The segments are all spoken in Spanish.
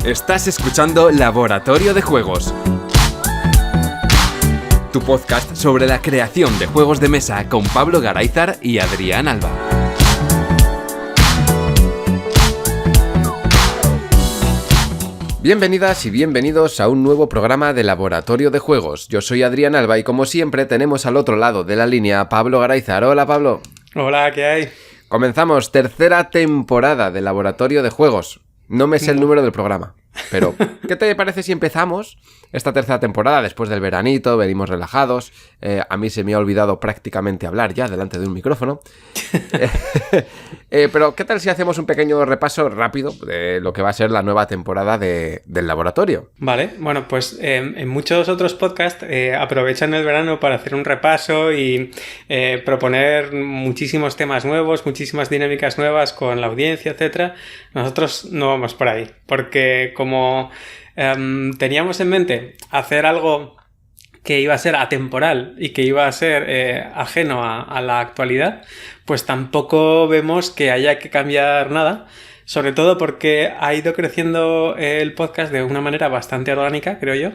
Estás escuchando Laboratorio de Juegos, tu podcast sobre la creación de juegos de mesa con Pablo Garayzar y Adrián Alba. Bienvenidas y bienvenidos a un nuevo programa de Laboratorio de Juegos. Yo soy Adrián Alba y como siempre tenemos al otro lado de la línea a Pablo Garayzar. Hola, Pablo. Hola, ¿qué hay? Comenzamos tercera temporada de Laboratorio de Juegos. No me sé el número del programa, pero ¿qué te parece si empezamos esta tercera temporada después del veranito? Venimos relajados. A mí se me ha olvidado prácticamente hablar ya delante de un micrófono. Pero ¿qué tal si hacemos un pequeño repaso rápido de lo que va a ser la nueva temporada del laboratorio? Vale, bueno, pues en muchos otros podcasts aprovechan el verano para hacer un repaso y proponer muchísimos temas nuevos, muchísimas dinámicas nuevas con la audiencia, etcétera. Nosotros no vamos por ahí, porque como teníamos en mente hacer algo que iba a ser atemporal y que iba a ser ajeno a la actualidad, pues tampoco vemos que haya que cambiar nada, sobre todo porque ha ido creciendo el podcast de una manera bastante orgánica, creo yo,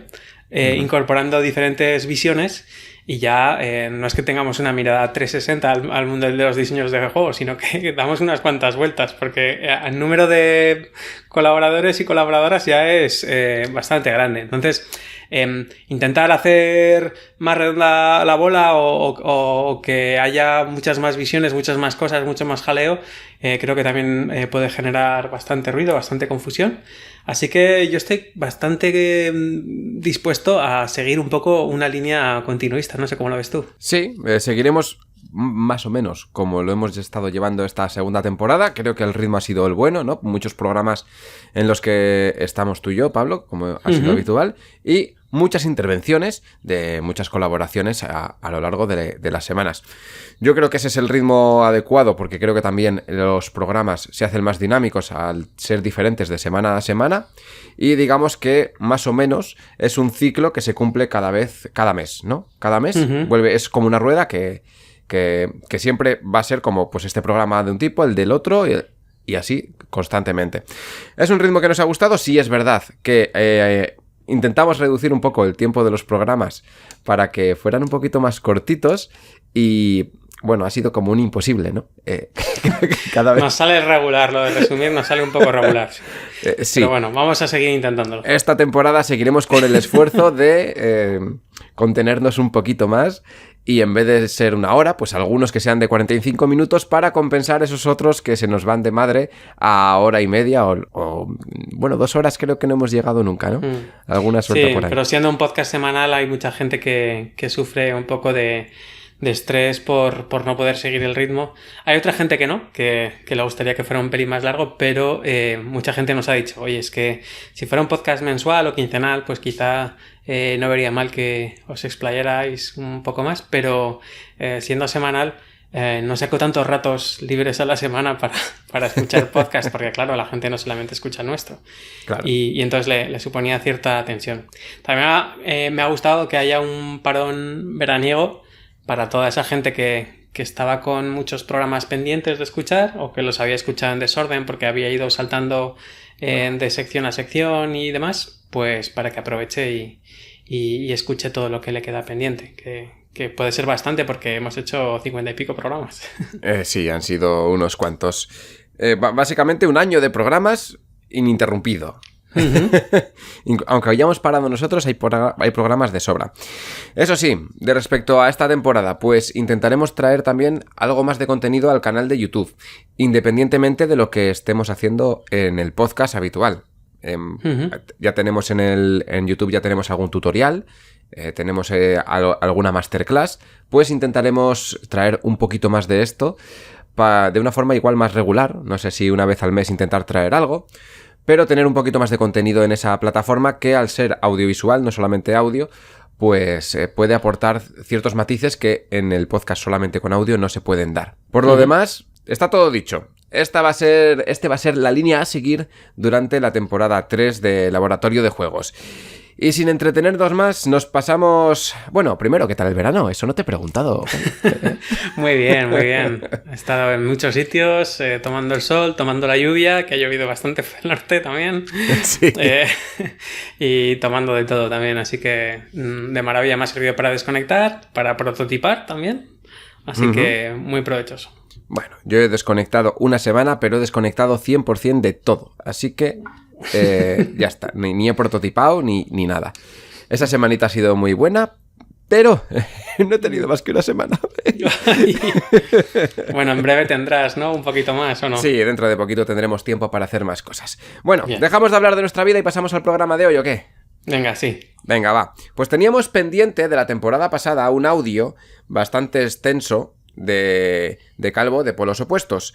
incorporando diferentes visiones y ya no es que tengamos una mirada 360 al mundo de los diseños de juegos, sino que damos unas cuantas vueltas, porque el número de colaboradores y colaboradoras ya es bastante grande. Entonces, intentar hacer más redonda la bola o que haya muchas más visiones, muchas más cosas, mucho más jaleo, creo que también puede generar bastante ruido, bastante confusión. Así que yo estoy bastante dispuesto a seguir un poco una línea continuista, no sé cómo lo ves tú. Sí, seguiremos más o menos como lo hemos estado llevando esta segunda temporada. Creo que el ritmo ha sido el bueno, ¿no? Muchos programas en los que estamos tú y yo, Pablo, como ha sido habitual, y muchas intervenciones de muchas colaboraciones a lo largo de las semanas. Yo creo que ese es el ritmo adecuado, porque creo que también los programas se hacen más dinámicos al ser diferentes de semana a semana, y digamos que más o menos es un ciclo que se cumple cada mes, ¿no? Cada mes vuelve, es como una rueda que siempre va a ser como pues este programa de un tipo, el del otro, y así constantemente. ¿Es un ritmo que nos ha gustado? Sí, es verdad que intentamos reducir un poco el tiempo de los programas para que fueran un poquito más cortitos y, bueno, ha sido como un imposible, ¿no? Cada vez... Nos sale regular, lo de resumir nos sale un poco regular. Sí. Pero bueno, vamos a seguir intentándolo. Esta temporada seguiremos con el esfuerzo de contenernos un poquito más y en vez de ser una hora, pues algunos que sean de 45 minutos para compensar esos otros que se nos van de madre a hora y media o bueno, 2 horas creo que no hemos llegado nunca, ¿no? Alguna suerte por ahí. Pero siendo un podcast semanal hay mucha gente que sufre un poco de estrés por no poder seguir el ritmo. Hay otra gente que no, que le gustaría que fuera un pelín más largo, pero mucha gente nos ha dicho, oye, es que si fuera un podcast mensual o quincenal, pues quizá no vería mal que os explayarais un poco más, pero siendo semanal no saco tantos ratos libres a la semana para escuchar podcast, porque claro, la gente no solamente escucha el nuestro. Claro. Y entonces le suponía cierta tensión. También me ha gustado que haya un parón veraniego para toda esa gente que estaba con muchos programas pendientes de escuchar o que los había escuchado en desorden porque había ido saltando de sección a sección y demás, pues para que aproveche y escuche todo lo que le queda pendiente, que puede ser bastante porque hemos hecho 50 y pico programas. Sí, han sido unos cuantos. Básicamente un año de programas ininterrumpido. Aunque hayamos parado nosotros, hay programas de sobra. Eso sí, de respecto a esta temporada, pues intentaremos traer también algo más de contenido al canal de YouTube, independientemente de lo que estemos haciendo en el podcast habitual. Ya tenemos en YouTube ya tenemos algún tutorial, tenemos alguna masterclass, pues intentaremos traer un poquito más de esto de una forma igual más regular. No sé si una vez al mes intentar traer algo, pero tener un poquito más de contenido en esa plataforma que al ser audiovisual, no solamente audio, pues puede aportar ciertos matices que en el podcast solamente con audio no se pueden dar. Por lo demás, está todo dicho. Este va a ser la línea a seguir durante la temporada 3 de Laboratorio de Juegos. Y sin entretenernos más, nos pasamos... Bueno, primero, ¿qué tal el verano? Eso no te he preguntado. Muy bien, muy bien. He estado en muchos sitios, tomando el sol, tomando la lluvia, que ha llovido bastante en el norte también. Sí. Y tomando de todo también. Así que de maravilla, me ha servido para desconectar, para prototipar también. Así que muy provechoso. Bueno, yo he desconectado una semana, pero he desconectado 100% de todo. Así que ya está. Ni he prototipado ni nada. Esa semanita ha sido muy buena, pero no he tenido más que una semana. Bueno, en breve tendrás, ¿no? Un poquito más, ¿o no? Sí, dentro de poquito tendremos tiempo para hacer más cosas. Bueno, Bien. ¿dejamos de hablar de nuestra vida y pasamos al programa de hoy o qué? Venga, sí. Venga, va. Pues teníamos pendiente de la temporada pasada un audio bastante extenso de Calvo, de Polos Opuestos,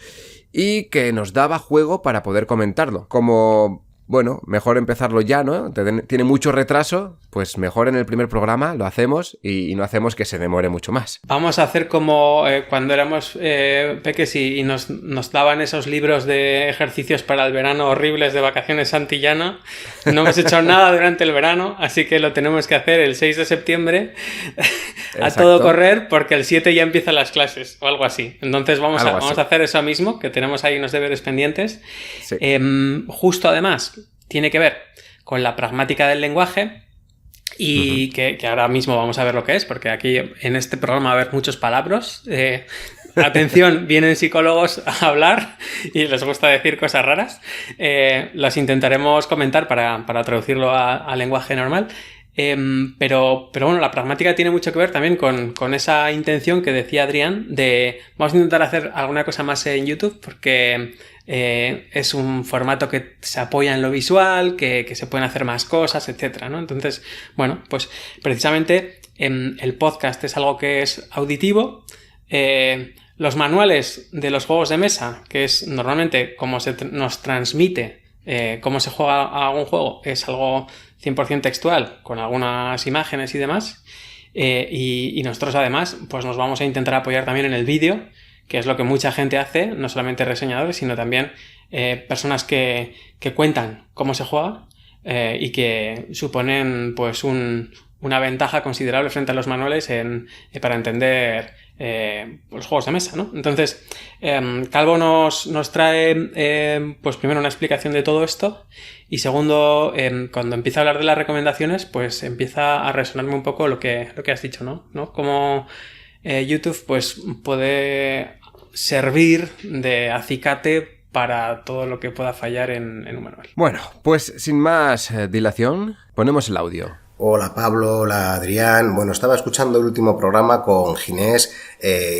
y que nos daba juego para poder comentarlo. Como, bueno, mejor empezarlo ya, ¿no? Tiene mucho retraso, pues mejor en el primer programa lo hacemos y no hacemos que se demore mucho más. Vamos a hacer como cuando éramos peques y nos daban esos libros de ejercicios para el verano horribles de vacaciones Santillana. No hemos hecho nada durante el verano, así que lo tenemos que hacer el 6 de septiembre a Exacto. todo correr, porque el 7 ya empiezan las clases o algo así. Entonces vamos a hacer eso mismo, que tenemos ahí unos deberes pendientes. Sí. Justo además tiene que ver con la pragmática del lenguaje. Y que ahora mismo vamos a ver lo que es, porque aquí en este programa va a haber muchos palabras. Atención, vienen psicólogos a hablar y les gusta decir cosas raras. Las intentaremos comentar para traducirlo a lenguaje normal. Pero bueno, la pragmática tiene mucho que ver también con esa intención que decía Adrián de vamos a intentar hacer alguna cosa más en YouTube, porque es un formato que se apoya en lo visual, que se pueden hacer más cosas, etcétera, ¿no? Entonces, bueno, pues precisamente el podcast es algo que es auditivo. Los manuales de los juegos de mesa, que es normalmente como nos transmite cómo se juega a algún juego, es algo 100% textual, con algunas imágenes y demás. Y nosotros además pues nos vamos a intentar apoyar también en el vídeo, que es lo que mucha gente hace, no solamente reseñadores, sino también personas que cuentan cómo se juega y que suponen pues una ventaja considerable frente a los manuales para entender los juegos de mesa, ¿no? Entonces, Calvo nos trae pues primero una explicación de todo esto y segundo, cuando empieza a hablar de las recomendaciones, pues empieza a resonarme un poco lo que has dicho, ¿no? Como YouTube pues puede servir de acicate para todo lo que pueda fallar en un manual. Bueno, pues sin más dilación, ponemos el audio. Hola Pablo, hola Adrián. Bueno, estaba escuchando el último programa con Ginés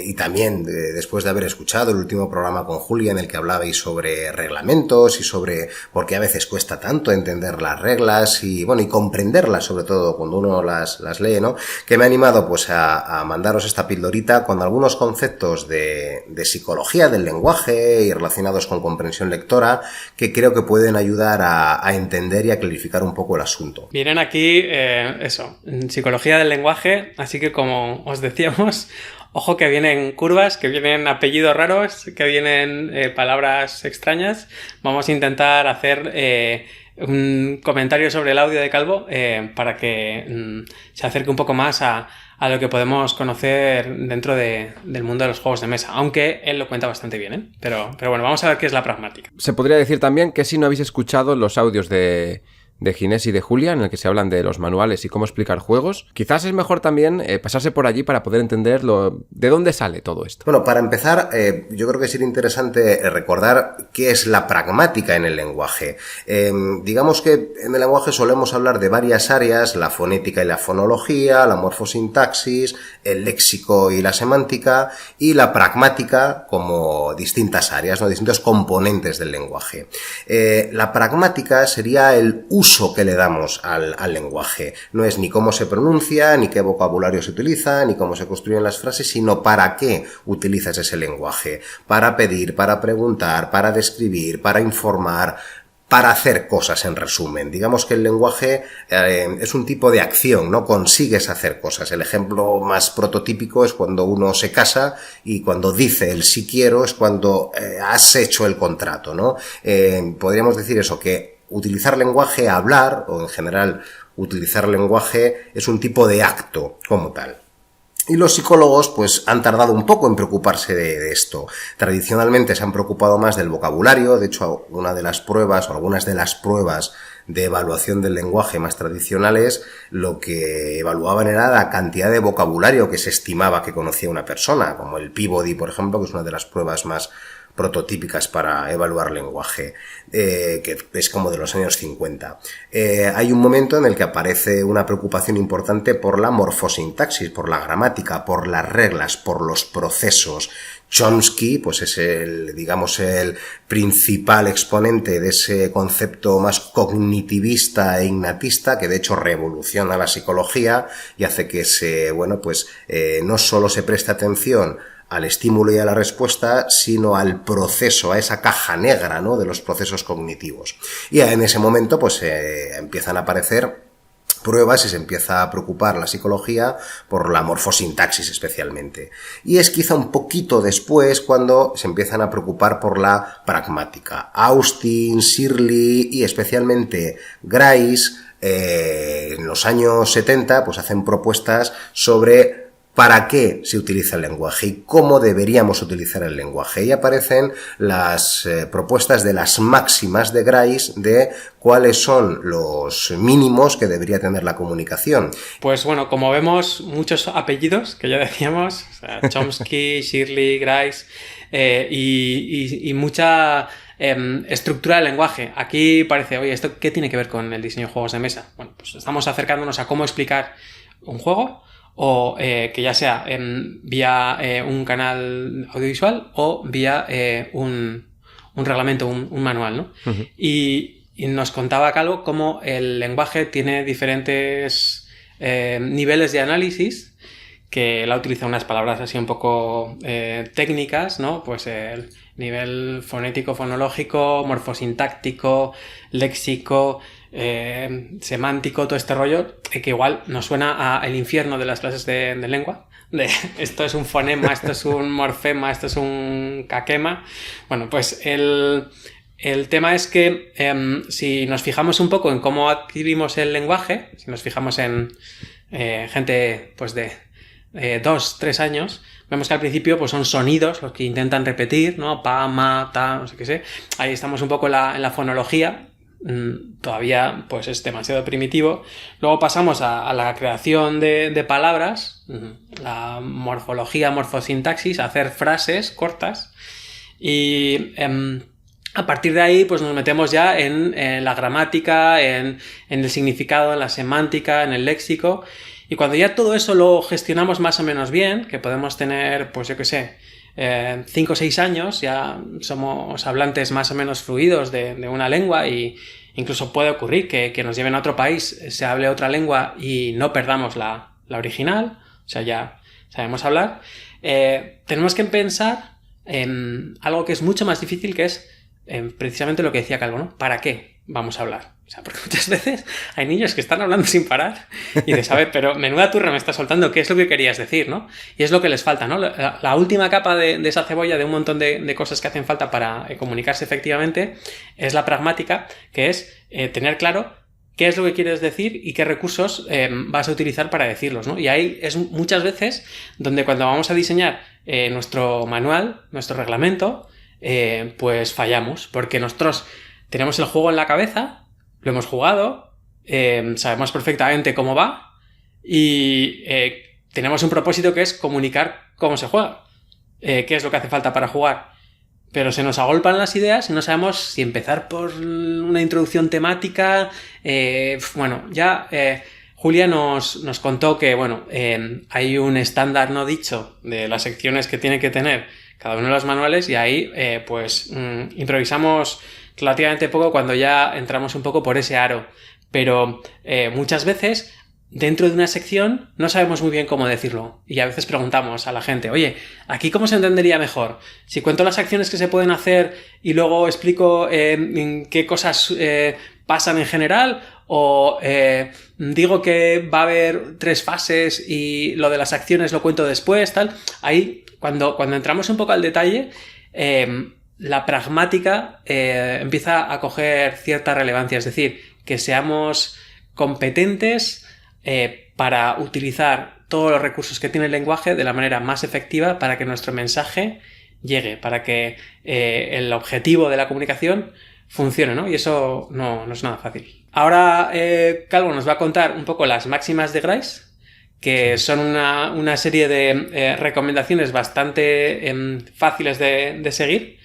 y también después de haber escuchado el último programa con Julia en el que hablabais sobre reglamentos y sobre por qué a veces cuesta tanto entender las reglas y bueno y comprenderlas, sobre todo cuando uno las lee, ¿no? Que me ha animado pues a mandaros esta pildorita con algunos conceptos de psicología del lenguaje y relacionados con comprensión lectora que creo que pueden ayudar a entender y a clarificar un poco el asunto. Vienen aquí psicología del lenguaje, así que como os decíamos, ojo que vienen curvas, que vienen apellidos raros, que vienen palabras extrañas. Vamos a intentar hacer un comentario sobre el audio de Calvo para que se acerque un poco más a lo que podemos conocer dentro del mundo de los juegos de mesa, aunque él lo cuenta bastante bien, ¿eh? Pero bueno, vamos a ver qué es la pragmática. Se podría decir también que si no habéis escuchado los audios de Ginés y de Julia, en el que se hablan de los manuales y cómo explicar juegos, quizás es mejor también pasarse por allí para poder entender de dónde sale todo esto. Bueno, para empezar, yo creo que sería interesante recordar qué es la pragmática en el lenguaje. Digamos que en el lenguaje solemos hablar de varias áreas, la fonética y la fonología, la morfosintaxis, el léxico y la semántica, y la pragmática como distintas áreas, ¿no? Distintos componentes del lenguaje. La pragmática sería el uso que le damos al lenguaje. No es ni cómo se pronuncia, ni qué vocabulario se utiliza, ni cómo se construyen las frases, sino para qué utilizas ese lenguaje. Para pedir, para preguntar, para describir, para informar, para hacer cosas, en resumen. Digamos que el lenguaje es un tipo de acción, ¿no? Consigues hacer cosas. El ejemplo más prototípico es cuando uno se casa y cuando dice el sí quiero es cuando has hecho el contrato, ¿no? Podríamos decir eso, que utilizar lenguaje, hablar, o en general utilizar lenguaje es un tipo de acto como tal. Y los psicólogos pues han tardado un poco en preocuparse de esto. Tradicionalmente se han preocupado más del vocabulario. De hecho, una de las pruebas o algunas de las pruebas de evaluación del lenguaje más tradicionales lo que evaluaban era la cantidad de vocabulario que se estimaba que conocía una persona, como el Peabody, por ejemplo, que es una de las pruebas más prototípicas para evaluar lenguaje, que es como de los años 50. Hay un momento en el que aparece una preocupación importante por la morfosintaxis, por la gramática, por las reglas, por los procesos. Chomsky, pues es el principal exponente de ese concepto más cognitivista e innatista, que de hecho revoluciona la psicología y hace que no solo se preste atención al estímulo y a la respuesta, sino al proceso, a esa caja negra, ¿no?, de los procesos cognitivos. Y en ese momento, pues, empiezan a aparecer pruebas y se empieza a preocupar la psicología por la morfosintaxis especialmente. Y es quizá un poquito después cuando se empiezan a preocupar por la pragmática. Austin, Shirley y especialmente Grice, en los años 70, pues hacen propuestas sobre para qué se utiliza el lenguaje y cómo deberíamos utilizar el lenguaje. Y aparecen las propuestas de las máximas de Grice de cuáles son los mínimos que debería tener la comunicación. Pues bueno, como vemos, muchos apellidos que ya decíamos, o sea, Chomsky, Shirley, Grice, y mucha estructura del lenguaje. Aquí parece, oye, ¿esto qué tiene que ver con el diseño de juegos de mesa? Bueno, pues estamos acercándonos a cómo explicar un juego, o que ya sea vía un canal audiovisual o vía un reglamento, un manual, ¿no? Uh-huh. Y nos contaba Calvo cómo el lenguaje tiene diferentes niveles de análisis, que él ha utilizado unas palabras así un poco técnicas, ¿no? Pues el nivel fonético, fonológico, morfosintáctico, léxico, semántico, todo este rollo, que igual nos suena a el infierno de las clases de lengua. Esto es un fonema, esto es un morfema, esto es un caquema. Bueno, pues el tema es que si nos fijamos un poco en cómo adquirimos el lenguaje, si nos fijamos en gente pues de 2-3 años, vemos que al principio pues son sonidos los que intentan repetir, ¿no? Pa, ma, ta, no sé qué sé. Ahí estamos un poco en la fonología. Todavía pues es demasiado primitivo. Luego pasamos a la creación de palabras, la morfología, morfosintaxis, hacer frases cortas, y a partir de ahí pues nos metemos ya en la gramática, en el significado, en la semántica, en el léxico. Y cuando ya todo eso lo gestionamos más o menos bien, que podemos tener, pues yo qué sé, 5 o 6 años, ya somos hablantes más o menos fluidos de una lengua, y incluso puede ocurrir que nos lleven a otro país, se hable otra lengua y no perdamos la original, o sea, ya sabemos hablar. Tenemos que pensar en algo que es mucho más difícil, que es precisamente lo que decía Calvo, ¿no? ¿Para qué vamos a hablar? O sea, porque muchas veces hay niños que están hablando sin parar y dices, a ver, pero menuda turra me estás soltando, ¿qué es lo que querías decir, no? Y es lo que les falta, ¿no? La última capa de esa cebolla, de un montón de cosas que hacen falta para comunicarse efectivamente, es la pragmática, que es tener claro qué es lo que quieres decir y qué recursos vas a utilizar para decirlos, ¿no? Y ahí es muchas veces donde cuando vamos a diseñar nuestro manual, nuestro reglamento, pues fallamos, porque nosotros tenemos el juego en la cabeza, lo hemos jugado, sabemos perfectamente cómo va y tenemos un propósito que es comunicar cómo se juega, qué es lo que hace falta para jugar. Pero se nos agolpan las ideas y no sabemos si empezar por una introducción temática. Bueno, ya Julia nos contó que bueno, hay un estándar no dicho de las secciones que tiene que tener cada uno de los manuales, y ahí pues improvisamos relativamente poco cuando ya entramos un poco por ese aro. Pero muchas veces dentro de una sección no sabemos muy bien cómo decirlo, y a veces preguntamos a la gente, oye, ¿aquí cómo se entendería mejor? Si cuento las acciones que se pueden hacer y luego explico qué cosas pasan en general, o digo que va a haber 3 fases y lo de las acciones lo cuento después, tal. Ahí, cuando entramos un poco al detalle, la pragmática empieza a coger cierta relevancia, es decir, que seamos competentes para utilizar todos los recursos que tiene el lenguaje de la manera más efectiva para que nuestro mensaje llegue, para que el objetivo de la comunicación funcione, ¿no? Y eso no es nada fácil. Ahora Calvo nos va a contar un poco las máximas de Grice, que son una serie de recomendaciones bastante fáciles de seguir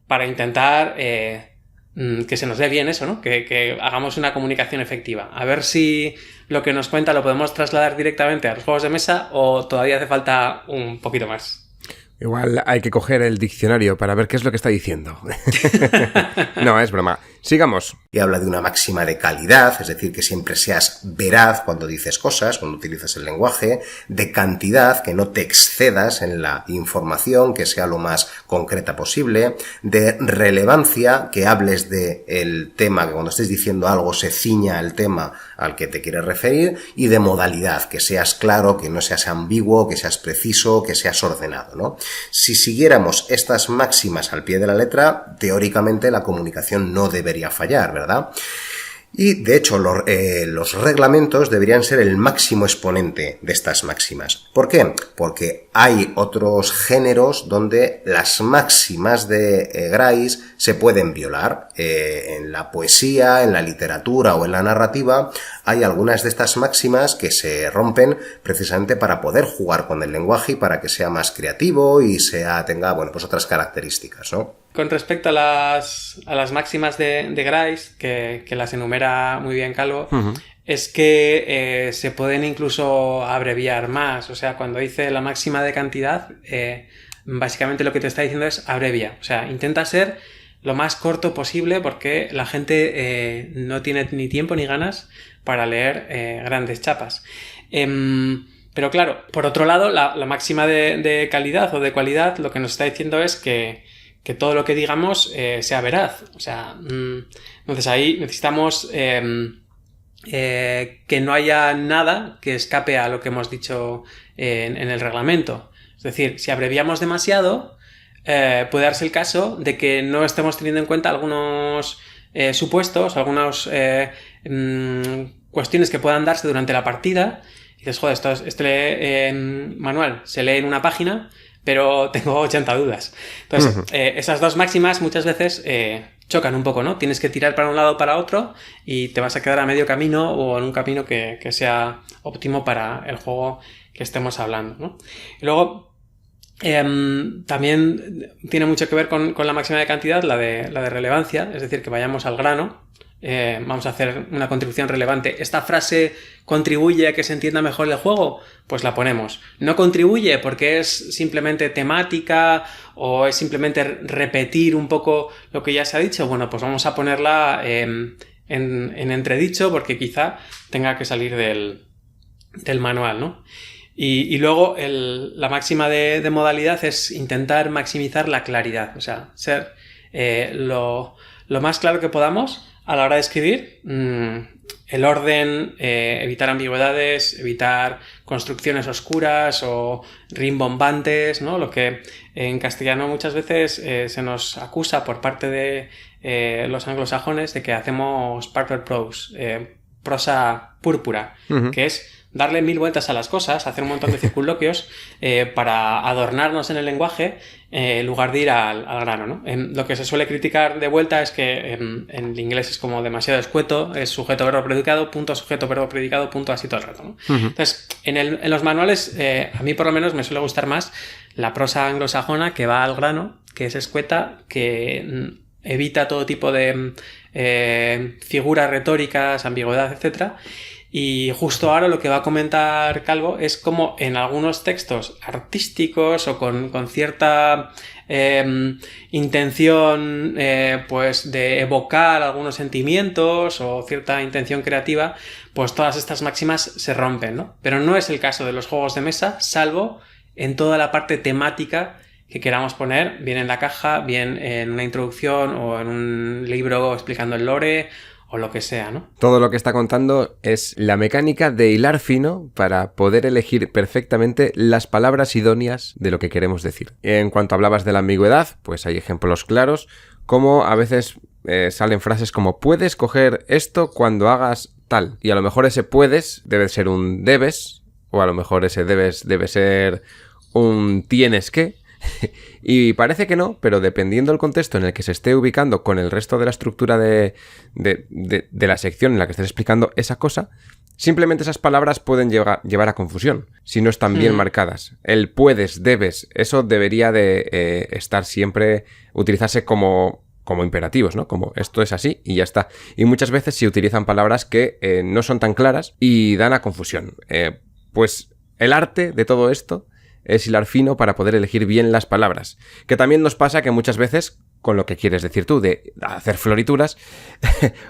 para intentar que se nos dé bien eso, ¿no? Que hagamos una comunicación efectiva. A ver si lo que nos cuenta lo podemos trasladar directamente a los juegos de mesa o todavía hace falta un poquito más. Igual hay que coger el diccionario para ver qué es lo que está diciendo. No, es broma. Sigamos. Y habla de una máxima de calidad, es decir, que siempre seas veraz cuando dices cosas, cuando utilizas el lenguaje, de cantidad, que no te excedas en la información, que sea lo más concreta posible, de relevancia, que hables del tema, que cuando estés diciendo algo se ciña al tema al que te quieres referir, y de modalidad, que seas claro, que no seas ambiguo, que seas preciso, que seas ordenado, ¿no? Si siguiéramos estas máximas al pie de la letra, teóricamente la comunicación no debería fallar, ¿verdad? Y, de hecho, los reglamentos deberían ser el máximo exponente de estas máximas. ¿Por qué? Porque hay otros géneros donde las máximas de Grice se pueden violar. En la poesía, en la literatura o en la narrativa, hay algunas de estas máximas que se rompen precisamente para poder jugar con el lenguaje y para que sea más creativo y tenga, bueno, pues otras características, ¿no? Con respecto a las máximas de Grice, que las enumera muy bien Calvo, es que se pueden incluso abreviar más. O sea, cuando dice la máxima de cantidad, básicamente lo que te está diciendo es abrevia. O sea, intenta ser lo más corto posible porque la gente no tiene ni tiempo ni ganas para leer grandes chapas. Pero claro, por otro lado, la máxima de calidad o de cualidad lo que nos está diciendo es que todo lo que digamos sea veraz. O sea, entonces ahí necesitamos que no haya nada que escape a lo que hemos dicho en el reglamento. Es decir, si abreviamos demasiado, puede darse el caso de que no estemos teniendo en cuenta algunos supuestos, algunas cuestiones que puedan darse durante la partida. Y dices, joder, este manual se lee en una página, pero tengo 80 dudas. Entonces, esas dos máximas muchas veces chocan un poco, ¿no? Tienes que tirar para un lado o para otro y te vas a quedar a medio camino o en un camino que sea óptimo para el juego que estemos hablando, ¿no? Y luego, también tiene mucho que ver con la máxima de cantidad, la de relevancia, es decir, que vayamos al grano. Vamos a hacer una contribución relevante. ¿Esta frase contribuye a que se entienda mejor el juego? Pues la ponemos. ¿No contribuye porque es simplemente temática o es simplemente repetir un poco lo que ya se ha dicho? Bueno, pues vamos a ponerla en entredicho porque quizá tenga que salir del manual, ¿no? Y luego la máxima de modalidad es intentar maximizar la claridad, o sea, ser lo más claro que podamos a la hora de escribir, el orden, evitar ambigüedades, evitar construcciones oscuras o rimbombantes, ¿no? Lo que en castellano muchas veces se nos acusa por parte de los anglosajones de que hacemos purple prose, prosa púrpura, que es darle 1000 vueltas a las cosas, hacer un montón de circunloquios para adornarnos en el lenguaje en lugar de ir al grano, ¿no? Lo que se suele criticar de vuelta es que en inglés es como demasiado escueto, es sujeto, verbo, predicado, punto, sujeto, verbo, predicado, punto, así todo el rato, ¿no? Entonces, en los manuales, a mí por lo menos me suele gustar más la prosa anglosajona que va al grano, que es escueta, que evita todo tipo de figuras retóricas, ambigüedad, etcétera. Y justo ahora lo que va a comentar Calvo es como en algunos textos artísticos o con cierta intención pues de evocar algunos sentimientos o cierta intención creativa, pues todas estas máximas se rompen, ¿no? Pero no es el caso de los juegos de mesa, salvo en toda la parte temática que queramos poner, bien en la caja, bien en una introducción o en un libro explicando el lore o lo que sea, ¿no? Todo lo que está contando es la mecánica de hilar fino para poder elegir perfectamente las palabras idóneas de lo que queremos decir. En cuanto hablabas de la ambigüedad, pues hay ejemplos claros, como a veces salen frases como puedes coger esto cuando hagas tal. Y a lo mejor ese puedes debe ser un debes, o a lo mejor ese debes debe ser un tienes que. Y parece que no, pero dependiendo del contexto en el que se esté ubicando con el resto de la estructura de la sección en la que estés explicando esa cosa, simplemente esas palabras pueden llevar a confusión si no están bien marcadas. El puedes, debes, eso debería de estar siempre, utilizarse como imperativos, ¿no? Como esto es así y ya está. Y muchas veces se utilizan palabras que no son tan claras y dan a confusión. Pues el arte de todo esto es hilar fino para poder elegir bien las palabras. Que también nos pasa que muchas veces, con lo que quieres decir tú, de hacer florituras,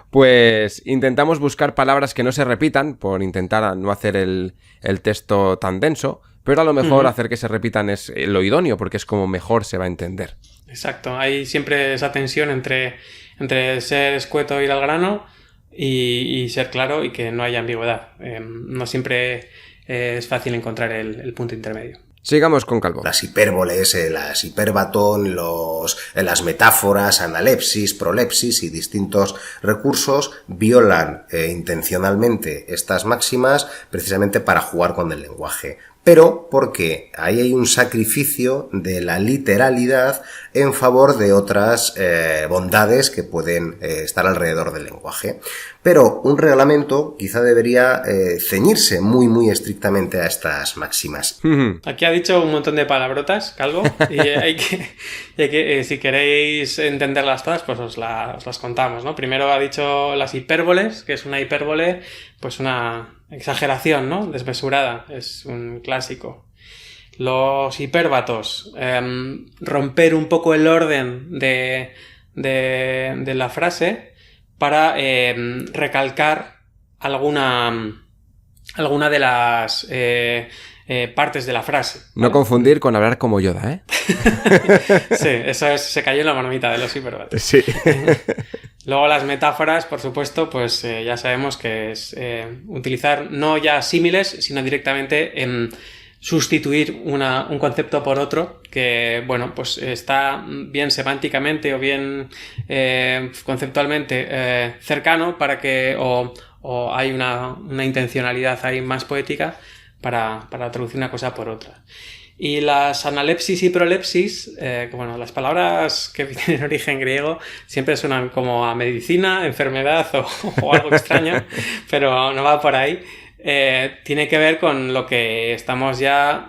pues intentamos buscar palabras que no se repitan por intentar no hacer el texto tan denso, pero a lo mejor hacer que se repitan es lo idóneo, porque es como mejor se va a entender. Exacto, hay siempre esa tensión entre ser escueto, ir al grano y ser claro y que no haya ambigüedad. No siempre es fácil encontrar el punto intermedio. Sigamos con Calvo. Las hipérboles, las hipérbaton, las metáforas, analepsis, prolepsis y distintos recursos violan intencionalmente estas máximas precisamente para jugar con el lenguaje. Pero porque ahí hay un sacrificio de la literalidad en favor de otras bondades que pueden estar alrededor del lenguaje. Pero un reglamento quizá debería ceñirse muy, muy estrictamente a estas máximas. Aquí ha dicho un montón de palabrotas, Calvo, y hay que si queréis entenderlas todas, pues os las contamos, ¿no? Primero ha dicho las hipérboles, que es una hipérbole, pues una exageración, ¿no? Desmesurada, es un clásico. Los hipérbatos, romper un poco el orden de la frase para recalcar alguna de las partes de la frase, ¿vale? No confundir con hablar como Yoda, ¿eh? Sí, eso se cayó en la marmita de los hipérbatos. Sí. Luego las metáforas, por supuesto, pues ya sabemos que es utilizar no ya símiles, sino directamente sustituir un concepto por otro que, bueno, pues está bien semánticamente o bien conceptualmente cercano para que o hay una intencionalidad ahí más poética para traducir una cosa por otra. Y las analepsis y prolepsis, que bueno, las palabras que tienen origen griego siempre suenan como a medicina, enfermedad o algo extraño, pero no va por ahí. Tiene que ver con lo que estamos ya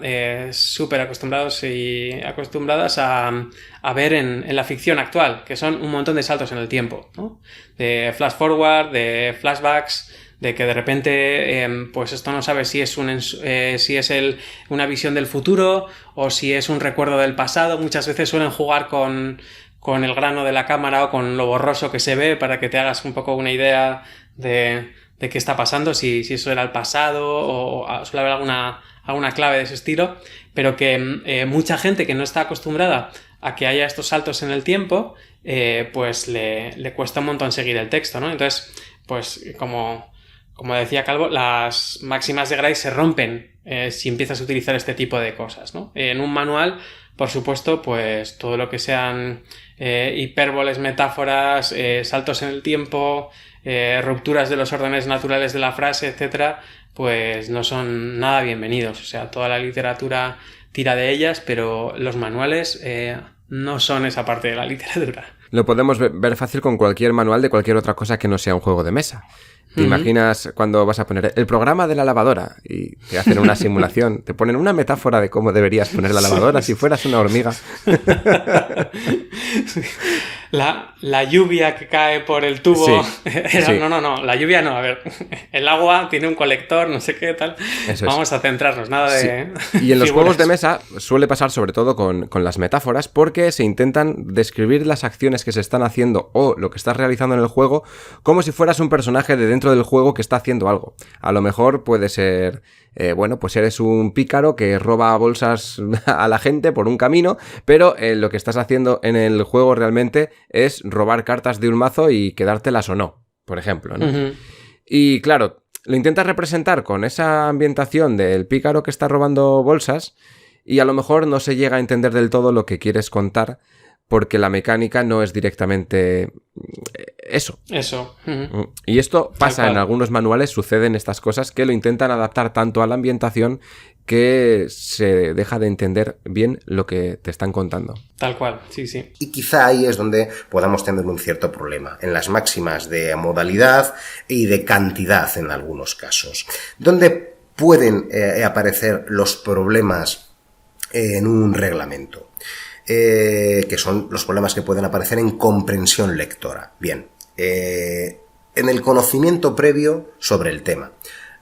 súper acostumbrados y acostumbradas a ver en la ficción actual, que son un montón de saltos en el tiempo, ¿no? De flash forward, de flashbacks, de que de repente pues esto no sabe si es una visión del futuro o si es un recuerdo del pasado. Muchas veces suelen jugar con el grano de la cámara o con lo borroso que se ve para que te hagas un poco una idea de qué está pasando, si eso era el pasado o suele haber alguna clave de ese estilo, pero que mucha gente que no está acostumbrada a que haya estos saltos en el tiempo, pues le cuesta un montón seguir el texto, ¿no? Entonces, pues como decía Calvo, las máximas de Gray se rompen si empiezas a utilizar este tipo de cosas, ¿no? En un manual, por supuesto, pues todo lo que sean hipérboles, metáforas, saltos en el tiempo, rupturas de los órdenes naturales de la frase, etcétera, pues no son nada bienvenidos. O sea, toda la literatura tira de ellas, pero los manuales no son esa parte de la literatura. Lo podemos ver fácil con cualquier manual de cualquier otra cosa que no sea un juego de mesa. ¿Te imaginas cuando vas a poner el programa de la lavadora y te hacen una simulación? Te ponen una metáfora de cómo deberías poner la lavadora si fueras una hormiga. La lluvia que cae por el tubo. Sí, sí. No, la lluvia no. A ver, el agua tiene un colector, no sé qué tal. Vamos a centrarnos, nada de... Sí. Y en los juegos de mesa suele pasar sobre todo con las metáforas, porque se intentan describir las acciones que se están haciendo o lo que estás realizando en el juego como si fueras un personaje de dentro del juego que está haciendo algo. A lo mejor puede ser... bueno, pues eres un pícaro que roba bolsas a la gente por un camino, pero lo que estás haciendo en el juego realmente es robar cartas de un mazo y quedártelas o no, por ejemplo, ¿no? Uh-huh. Y claro, lo intentas representar con esa ambientación del pícaro que está robando bolsas y a lo mejor no se llega a entender del todo lo que quieres contar, porque la mecánica no es directamente eso. Uh-huh. Y esto pasa en algunos manuales, suceden estas cosas que lo intentan adaptar tanto a la ambientación que se deja de entender bien lo que te están contando. Tal cual, sí. Y quizá ahí es donde podamos tener un cierto problema, en las máximas de modalidad y de cantidad en algunos casos. ¿Dónde pueden aparecer los problemas en un reglamento? Que son los problemas que pueden aparecer en comprensión lectora. Bien, en el conocimiento previo sobre el tema.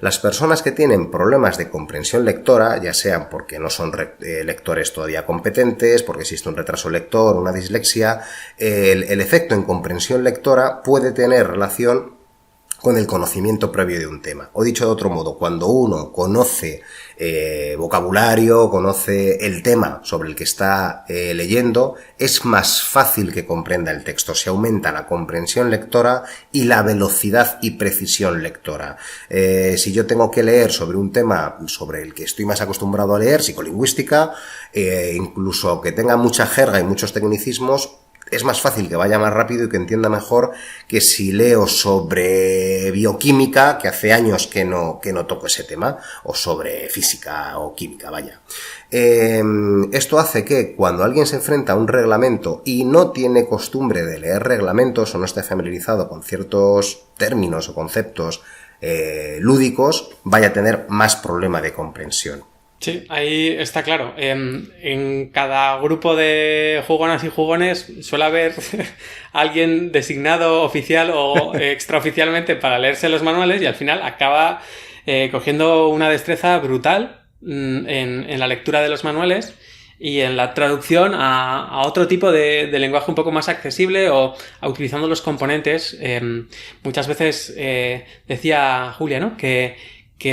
Las personas que tienen problemas de comprensión lectora, ya sean porque no son lectores todavía competentes, porque existe un retraso lector, una dislexia, el efecto en comprensión lectora puede tener relación con el conocimiento previo de un tema. O dicho de otro modo, cuando uno conoce vocabulario, conoce el tema sobre el que está leyendo, es más fácil que comprenda el texto. Se aumenta la comprensión lectora y la velocidad y precisión lectora. Si yo tengo que leer sobre un tema sobre el que estoy más acostumbrado a leer, psicolingüística, incluso que tenga mucha jerga y muchos tecnicismos, es más fácil que vaya más rápido y que entienda mejor que si leo sobre bioquímica, que hace años que no toco ese tema, o sobre física o química, vaya. Esto hace que cuando alguien se enfrenta a un reglamento y no tiene costumbre de leer reglamentos o no esté familiarizado con ciertos términos o conceptos lúdicos, vaya a tener más problema de comprensión. Sí, ahí está claro. En cada grupo de jugonas y jugones suele haber alguien designado oficial o extraoficialmente para leerse los manuales y al final acaba cogiendo una destreza brutal en la lectura de los manuales y en la traducción a otro tipo de lenguaje un poco más accesible o utilizando los componentes. Muchas veces decía Julia, ¿no?, que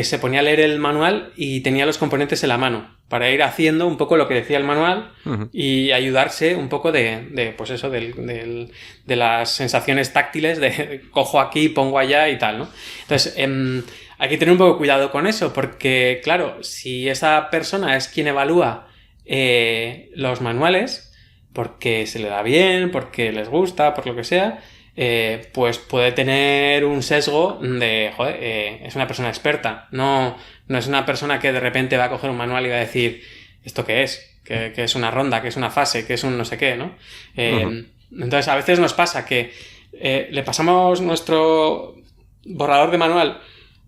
se ponía a leer el manual y tenía los componentes en la mano para ir haciendo un poco lo que decía el manual y ayudarse un poco de pues eso, de las sensaciones táctiles de cojo aquí, pongo allá y tal, ¿no? Entonces, hay que tener un poco cuidado con eso porque, claro, si esa persona es quien evalúa los manuales porque se le da bien, porque les gusta, por lo que sea, pues puede tener un sesgo de, joder, es una persona experta, no es una persona que de repente va a coger un manual y va a decir, ¿esto qué es? Que es una ronda, que es una fase, que es un no sé qué, ¿no? Entonces a veces nos pasa que le pasamos nuestro borrador de manual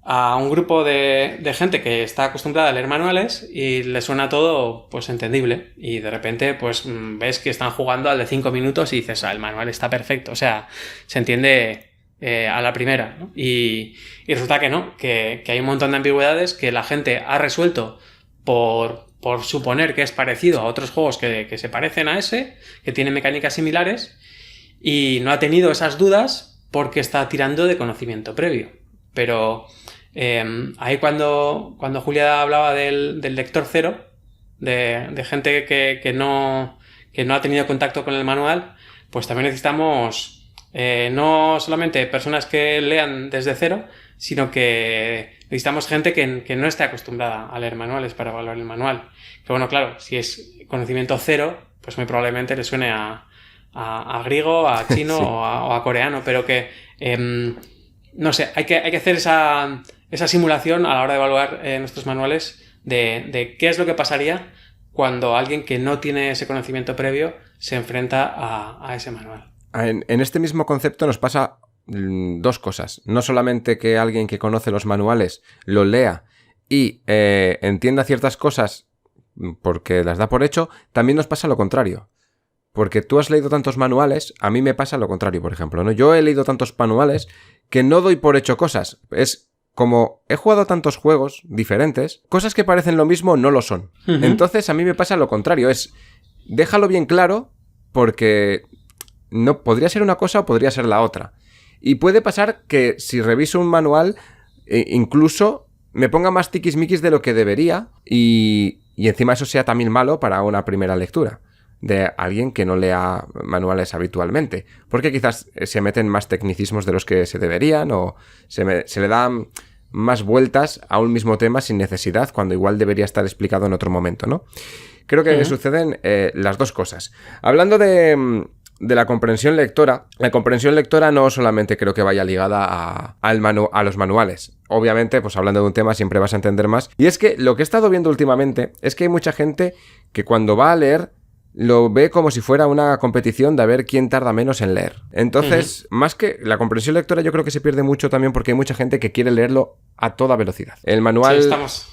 a un grupo de gente que está acostumbrada a leer manuales y le suena todo pues entendible y de repente pues ves que están jugando al de 5 minutos y dices, el manual está perfecto, o sea, se entiende a la primera, ¿no? Y resulta que no, que hay un montón de ambigüedades que la gente ha resuelto por suponer que es parecido a otros juegos que se parecen a ese, que tienen mecánicas similares y no ha tenido esas dudas porque está tirando de conocimiento previo. Pero ahí cuando Julia hablaba del lector cero, de gente que no ha tenido contacto con el manual, pues también necesitamos no solamente personas que lean desde cero, sino que necesitamos gente que no esté acostumbrada a leer manuales para evaluar el manual. Que bueno, claro, si es conocimiento cero, pues muy probablemente le suene a griego, a chino sí. o a coreano, pero que no sé, hay que hacer esa simulación a la hora de evaluar nuestros manuales de qué es lo que pasaría cuando alguien que no tiene ese conocimiento previo se enfrenta a ese manual. En este mismo concepto nos pasa dos cosas. No solamente que alguien que conoce los manuales lo lea y entienda ciertas cosas porque las da por hecho, también nos pasa lo contrario. Porque tú has leído tantos manuales, a mí me pasa lo contrario, por ejemplo, ¿no? Yo he leído tantos manuales que no doy por hecho cosas. Es como he jugado tantos juegos diferentes, cosas que parecen lo mismo no lo son. Uh-huh. Entonces a mí me pasa lo contrario, es déjalo bien claro porque no podría ser una cosa o podría ser la otra. Y puede pasar que si reviso un manual, incluso me ponga más tiquismiquis de lo que debería y encima eso sea también malo para una primera lectura de alguien que no lea manuales habitualmente, porque quizás se meten más tecnicismos de los que se deberían o se le dan más vueltas a un mismo tema sin necesidad, cuando igual debería estar explicado en otro momento, ¿no? Creo que suceden las dos cosas. Hablando de de la comprensión lectora, la comprensión lectora no solamente creo que vaya ligada a los manuales. Obviamente, pues hablando de un tema siempre vas a entender más. Y es que lo que he estado viendo últimamente es que hay mucha gente que cuando va a leer lo ve como si fuera una competición de a ver quién tarda menos en leer. Entonces, más que la comprensión lectora, yo creo que se pierde mucho también porque hay mucha gente que quiere leerlo a toda velocidad. El manual,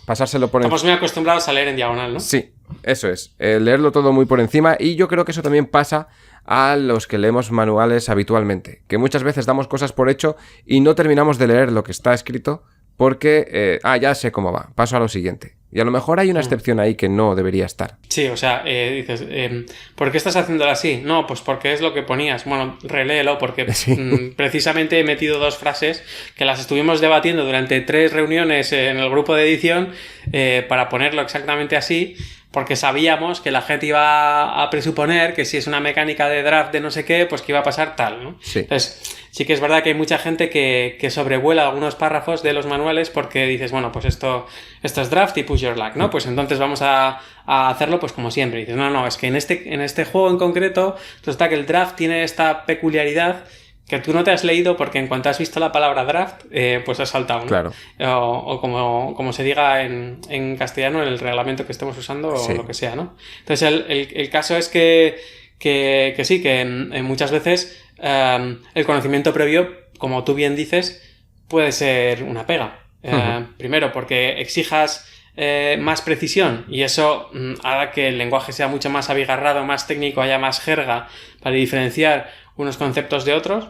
pasárselo por estamos muy acostumbrados a leer en diagonal, ¿no? Sí, eso es. Leerlo todo muy por encima, y yo creo que eso también pasa a los que leemos manuales habitualmente, que muchas veces damos cosas por hecho y no terminamos de leer lo que está escrito porque, ya sé cómo va, paso a lo siguiente. Y a lo mejor hay una excepción ahí que no debería estar. Sí, o sea, dices, ¿por qué estás haciéndolo así? No, pues porque es lo que ponías. Bueno, reléelo porque sí. Precisamente he metido 2 frases que las estuvimos debatiendo durante 3 reuniones en el grupo de edición para ponerlo exactamente así, porque sabíamos que la gente iba a presuponer que si es una mecánica de draft de no sé qué, pues que iba a pasar tal, ¿no? Sí. Entonces, sí que es verdad que hay mucha gente que sobrevuela algunos párrafos de los manuales porque dices, bueno, pues esto es draft y push your luck, ¿no? Pues entonces vamos a hacerlo pues como siempre. Y dices, no, es que en este juego en concreto resulta que el draft tiene esta peculiaridad que tú no te has leído porque en cuanto has visto la palabra draft, pues has saltado, ¿no? Claro. O como se diga en castellano, en el reglamento que estemos usando o lo que sea, ¿no? Entonces el caso es que sí, que muchas veces el conocimiento previo, como tú bien dices, puede ser una pega. Primero, porque exijas más precisión y eso hará que el lenguaje sea mucho más abigarrado, más técnico, haya más jerga para diferenciar unos conceptos de otros,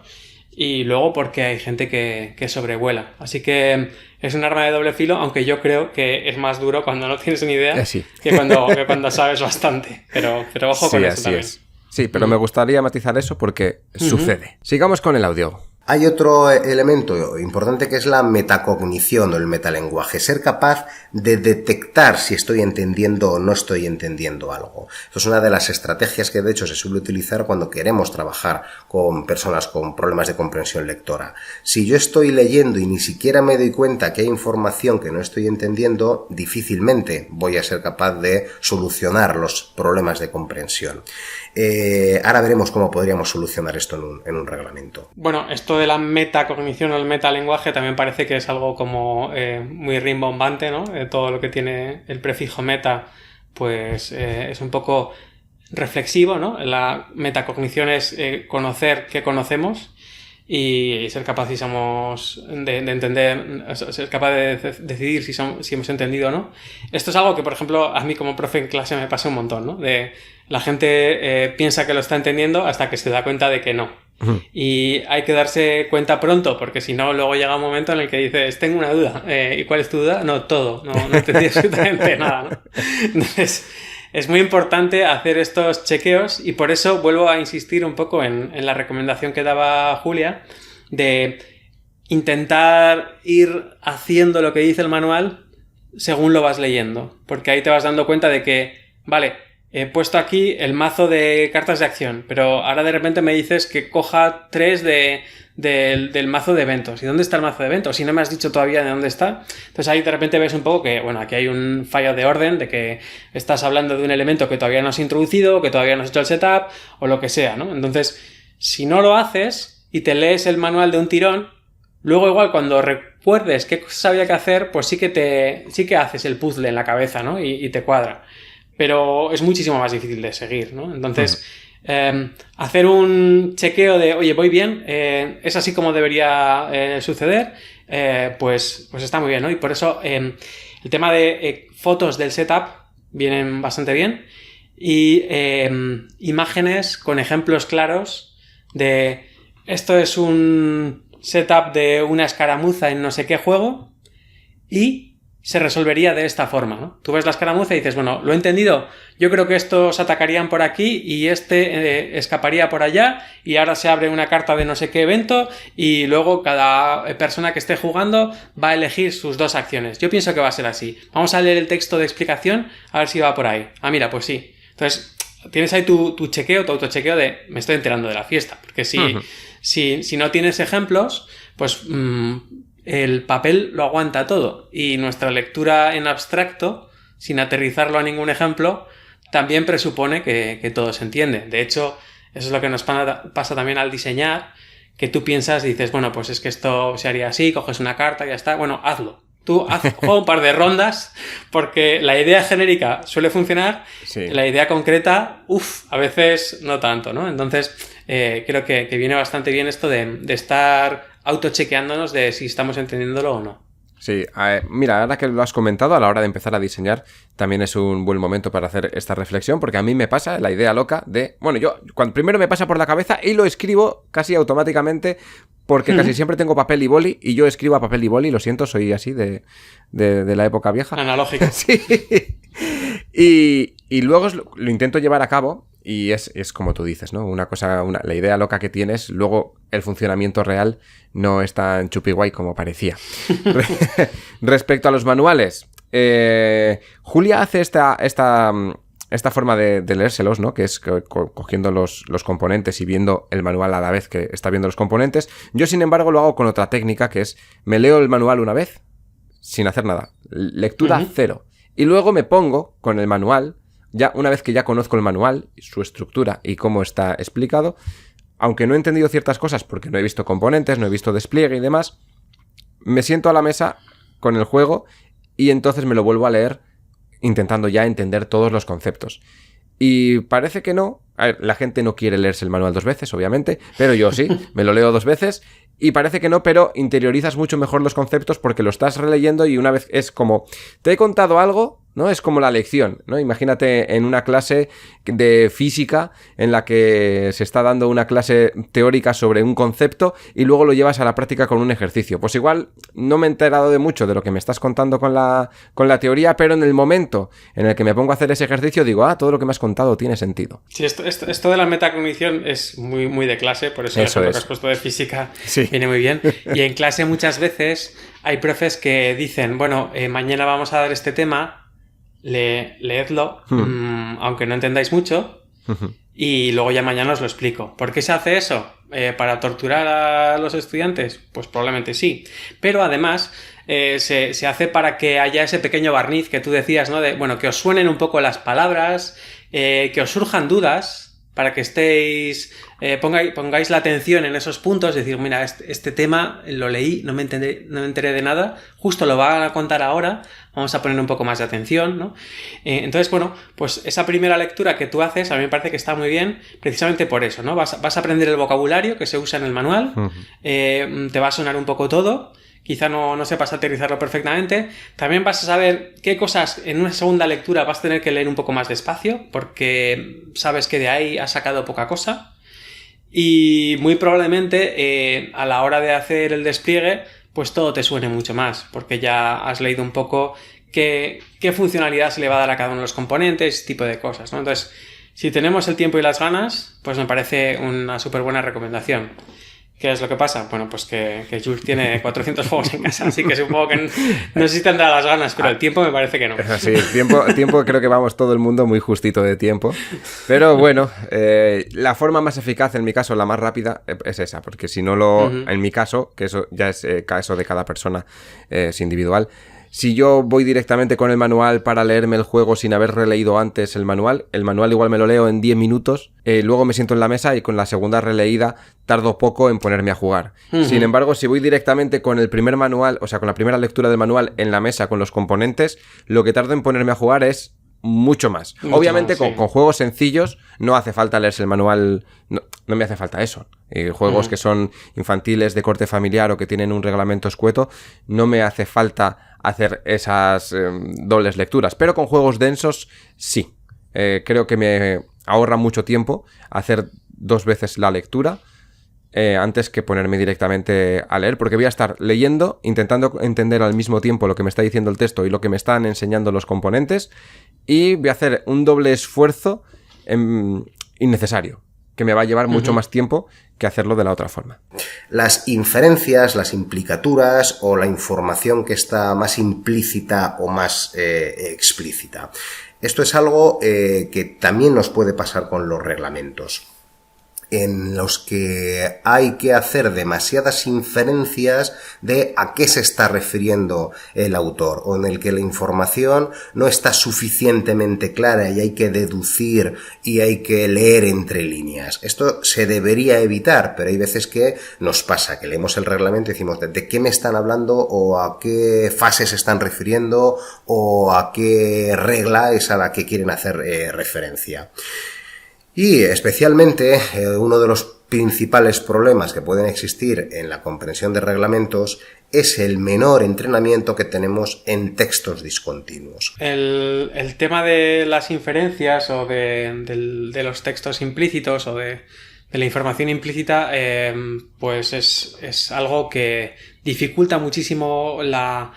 y luego porque hay gente que sobrevuela. Así que es un arma de doble filo, aunque yo creo que es más duro cuando no tienes ni idea que cuando sabes bastante. Pero ojo con eso también. Es. Sí, pero me gustaría matizar eso porque sucede. Sigamos con el audio. Hay otro elemento importante que es la metacognición o el metalenguaje, ser capaz de detectar si estoy entendiendo o no estoy entendiendo algo. Esto es una de las estrategias que de hecho se suele utilizar cuando queremos trabajar con personas con problemas de comprensión lectora. Si yo estoy leyendo y ni siquiera me doy cuenta que hay información que no estoy entendiendo, difícilmente voy a ser capaz de solucionar los problemas de comprensión. Ahora veremos cómo podríamos solucionar esto en un reglamento. Bueno, esto de la metacognición o el metalenguaje también parece que es algo como muy rimbombante, ¿no? Todo lo que tiene el prefijo meta, pues es un poco reflexivo, ¿no? La metacognición es conocer qué conocemos y ser capaz de entender, ser capaz de decidir si hemos entendido o no. Esto es algo que, por ejemplo, a mí como profe en clase me pasa un montón, ¿no? La gente piensa que lo está entendiendo hasta que se da cuenta de que no. Y hay que darse cuenta pronto, porque si no, luego llega un momento en el que dices, tengo una duda. ¿Y cuál es tu duda? No, todo. No entendí absolutamente nada, ¿no? Entonces, es muy importante hacer estos chequeos y por eso vuelvo a insistir un poco en la recomendación que daba Julia de intentar ir haciendo lo que dice el manual según lo vas leyendo, porque ahí te vas dando cuenta de que, vale, he puesto aquí el mazo de cartas de acción, pero ahora de repente me dices que coja 3 del mazo de eventos. ¿Y dónde está el mazo de eventos? Si no me has dicho todavía de dónde está. Entonces ahí de repente ves un poco que, bueno, aquí hay un fallo de orden, de que estás hablando de un elemento que todavía no has introducido, que todavía no has hecho el setup, o lo que sea, ¿no? Entonces, si no lo haces y te lees el manual de un tirón, luego igual cuando recuerdes qué cosa había que hacer, pues sí que haces el puzzle en la cabeza, ¿no? Y te cuadra. Pero es muchísimo más difícil de seguir, ¿no? Entonces, hacer un chequeo de, oye, voy bien, es así como debería suceder, pues está muy bien, ¿no? Y por eso el tema de fotos del setup vienen bastante bien y imágenes con ejemplos claros de esto es un setup de una escaramuza en no sé qué juego y se resolvería de esta forma, ¿no? Tú ves la escaramuza y dices, bueno, lo he entendido, yo creo que estos atacarían por aquí y escaparía por allá y ahora se abre una carta de no sé qué evento y luego cada persona que esté jugando va a elegir sus 2 acciones. Yo pienso que va a ser así. Vamos a leer el texto de explicación a ver si va por ahí. Ah, mira, pues sí. Entonces, tienes ahí tu chequeo, tu autochequeo de me estoy enterando de la fiesta. Porque si no tienes ejemplos, pues el papel lo aguanta todo y nuestra lectura en abstracto, sin aterrizarlo a ningún ejemplo, también presupone que todo se entiende. De hecho, Eso es lo que nos pasa también al diseñar, que tú piensas y dices, bueno, pues es que esto se haría así, coges una carta y ya está. Bueno, hazlo. Tú juega un par de rondas, porque la idea genérica suele funcionar, Sí. La idea concreta, a veces no tanto, ¿no? Entonces, creo que viene bastante bien esto de estar autochequeándonos de si estamos entendiéndolo o no. Sí, mira, ahora que lo has comentado, a la hora de empezar a diseñar, también es un buen momento para hacer esta reflexión, porque a mí me pasa la idea loca de, bueno, cuando primero me pasa por la cabeza y lo escribo casi automáticamente, porque casi siempre tengo papel y boli, y yo escribo a papel y boli, lo siento, soy así de la época vieja. Analógico. Sí. Y luego lo intento llevar a cabo, y es como tú dices, ¿no? Una cosa, la idea loca que tienes, luego el funcionamiento real no es tan chupiguay como parecía. Respecto a los manuales, Julia hace esta forma de leérselos, ¿no? Que es cogiendo los componentes y viendo el manual a la vez que está viendo los componentes. Yo, sin embargo, lo hago con otra técnica, que es me leo el manual una vez sin hacer nada. Lectura cero. Y luego me pongo con el manual, ya una vez que ya conozco el manual, su estructura y cómo está explicado, aunque no he entendido ciertas cosas porque no he visto componentes, no he visto despliegue y demás, me siento a la mesa con el juego y entonces me lo vuelvo a leer intentando ya entender todos los conceptos. Y parece que no. A ver, la gente no quiere leerse el manual 2 veces, obviamente, pero yo sí, me lo leo 2 veces y parece que no, pero interiorizas mucho mejor los conceptos porque lo estás releyendo y una vez es como, te he contado algo, ¿no? Es como la lección, ¿no? Imagínate en una clase de física en la que se está dando una clase teórica sobre un concepto y luego lo llevas a la práctica con un ejercicio. Pues igual no me he enterado de mucho de lo que me estás contando con la teoría, pero en el momento en el que me pongo a hacer ese ejercicio digo, todo lo que me has contado tiene sentido. Sí, esto de la metacognición es muy, muy de clase, por eso el ejemplo que has puesto de física viene muy bien. Y en clase muchas veces hay profes que dicen, bueno, mañana vamos a dar este tema, leedlo, aunque no entendáis mucho, y luego ya mañana os lo explico. ¿Por qué se hace eso? ¿Para torturar a los estudiantes? Pues probablemente sí. Pero además se hace para que haya ese pequeño barniz que tú decías, ¿no? De, bueno, que os suenen un poco las palabras, que os surjan dudas, para que estéis pongáis la atención en esos puntos, decir, mira, este tema lo leí, no me enteré de nada, justo lo van a contar ahora, vamos a poner un poco más de atención, ¿no? Entonces, bueno, pues esa primera lectura que tú haces a mí me parece que está muy bien, precisamente por eso, ¿no? Vas a aprender el vocabulario que se usa en el manual, te va a sonar un poco todo, quizá no sepas aterrizarlo perfectamente. También vas a saber qué cosas en una segunda lectura vas a tener que leer un poco más despacio, porque sabes que de ahí has sacado poca cosa. Y muy probablemente a la hora de hacer el despliegue, pues todo te suene mucho más, porque ya has leído un poco qué funcionalidad se le va a dar a cada uno de los componentes, ese tipo de cosas, ¿no? Entonces, si tenemos el tiempo y las ganas, pues me parece una súper buena recomendación. ¿Qué es lo que pasa? Bueno, pues que Jules tiene 400 juegos en casa, así que supongo que no sé si tendrá las ganas, pero el tiempo me parece que no. Sí, tiempo creo que vamos todo el mundo muy justito de tiempo. Pero bueno, la forma más eficaz, en mi caso, la más rápida, es esa, porque si no en mi caso, que eso ya es caso de cada persona, es individual. Si yo voy directamente con el manual para leerme el juego sin haber releído antes el manual igual me lo leo en 10 minutos, luego me siento en la mesa y con la segunda releída tardo poco en ponerme a jugar. Sin embargo, si voy directamente con el primer manual, o sea, con la primera lectura del manual en la mesa con los componentes, lo que tardo en ponerme a jugar es mucho más. Obviamente con juegos sencillos no hace falta leerse el manual, no me hace falta eso. Juegos que son infantiles, de corte familiar o que tienen un reglamento escueto, no me hace falta hacer esas dobles lecturas, pero con juegos densos sí. Creo que me ahorra mucho tiempo hacer 2 veces la lectura antes que ponerme directamente a leer, porque voy a estar leyendo, intentando entender al mismo tiempo lo que me está diciendo el texto y lo que me están enseñando los componentes, y voy a hacer un doble esfuerzo innecesario, que me va a llevar mucho más tiempo que hacerlo de la otra forma. Las inferencias, las implicaturas o la información que está más implícita o más explícita. Esto es algo que también nos puede pasar con los reglamentos. en los que hay que hacer demasiadas inferencias de a qué se está refiriendo el autor, o en el que la información no está suficientemente clara y hay que deducir y hay que leer entre líneas. Esto se debería evitar, pero hay veces que nos pasa, que leemos el reglamento y decimos ¿de qué me están hablando? O a qué fase se están refiriendo, o a qué regla es a la que quieren hacer referencia. Y especialmente uno de los principales problemas que pueden existir en la comprensión de reglamentos es el menor entrenamiento que tenemos en textos discontinuos. El tema de las inferencias o de los textos implícitos o de la información implícita, pues es algo que dificulta muchísimo la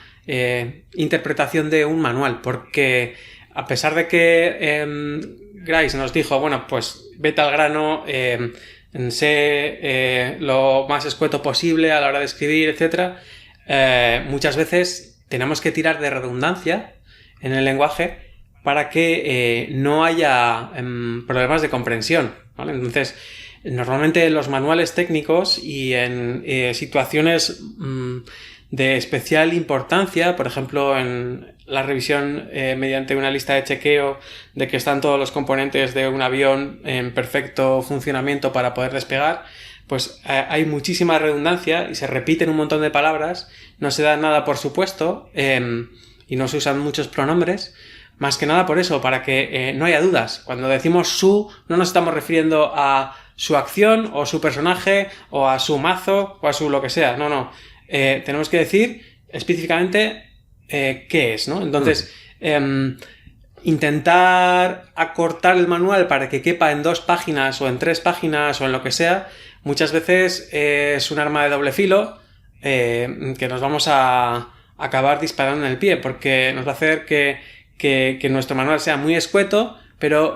interpretación de un manual, porque a pesar de que Grice nos dijo, bueno, pues vete al grano, sé lo más escueto posible a la hora de escribir, etc., muchas veces tenemos que tirar de redundancia en el lenguaje para que no haya problemas de comprensión, ¿vale? Entonces, normalmente en los manuales técnicos y en situaciones de especial importancia, por ejemplo en la revisión mediante una lista de chequeo de que están todos los componentes de un avión en perfecto funcionamiento para poder despegar, pues hay muchísima redundancia y se repiten un montón de palabras, no se da nada por supuesto y no se usan muchos pronombres, más que nada por eso, para que no haya dudas. Cuando decimos su, no nos estamos refiriendo a su acción o su personaje o a su mazo o a su lo que sea, no. Tenemos que decir específicamente qué es, ¿no? Entonces, intentar acortar el manual para que quepa en 2 páginas o en 3 páginas o en lo que sea, muchas veces es un arma de doble filo que nos vamos a acabar disparando en el pie, porque nos va a hacer que nuestro manual sea muy escueto, pero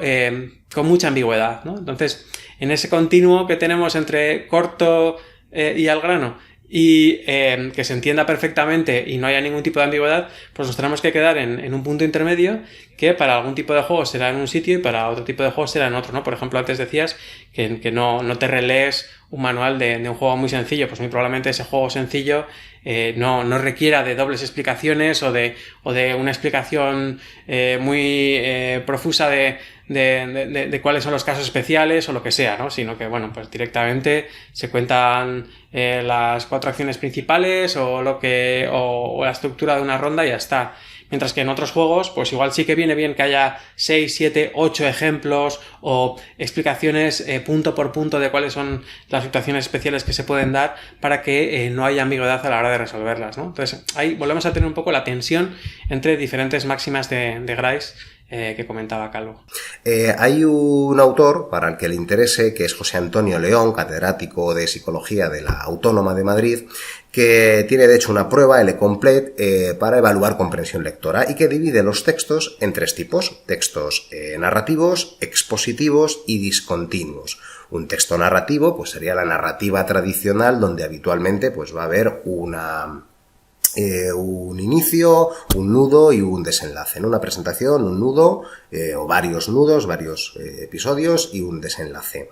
con mucha ambigüedad, ¿no? Entonces, en ese continuo que tenemos entre corto y al grano, y que se entienda perfectamente y no haya ningún tipo de ambigüedad, pues nos tenemos que quedar en un punto intermedio que para algún tipo de juego será en un sitio y para otro tipo de juego será en otro, ¿no? Por ejemplo, antes decías que no te relees un manual de un juego muy sencillo, pues muy probablemente ese juego sencillo no requiera de dobles explicaciones o de una explicación muy profusa de cuáles son los casos especiales o lo que sea, ¿no? Sino que, bueno, pues directamente se cuentan las 4 acciones principales o la estructura de una ronda y ya está. Mientras que en otros juegos, pues igual sí que viene bien que haya 6, 7, 8 ejemplos o explicaciones punto por punto de cuáles son las situaciones especiales que se pueden dar para que no haya ambigüedad a la hora de resolverlas, ¿no? Entonces ahí volvemos a tener un poco la tensión entre diferentes máximas de Grice que comentaba Calvo. Hay un autor, para el que le interese, que es José Antonio León, catedrático de Psicología de la Autónoma de Madrid, que tiene de hecho una prueba, L-Complete, para evaluar comprensión lectora y que divide los textos en 3 tipos: textos narrativos, expositivos y discontinuos. Un texto narrativo pues sería la narrativa tradicional, donde habitualmente pues va a haber un inicio, un nudo y un desenlace. En una presentación, un nudo o varios nudos, varios episodios y un desenlace.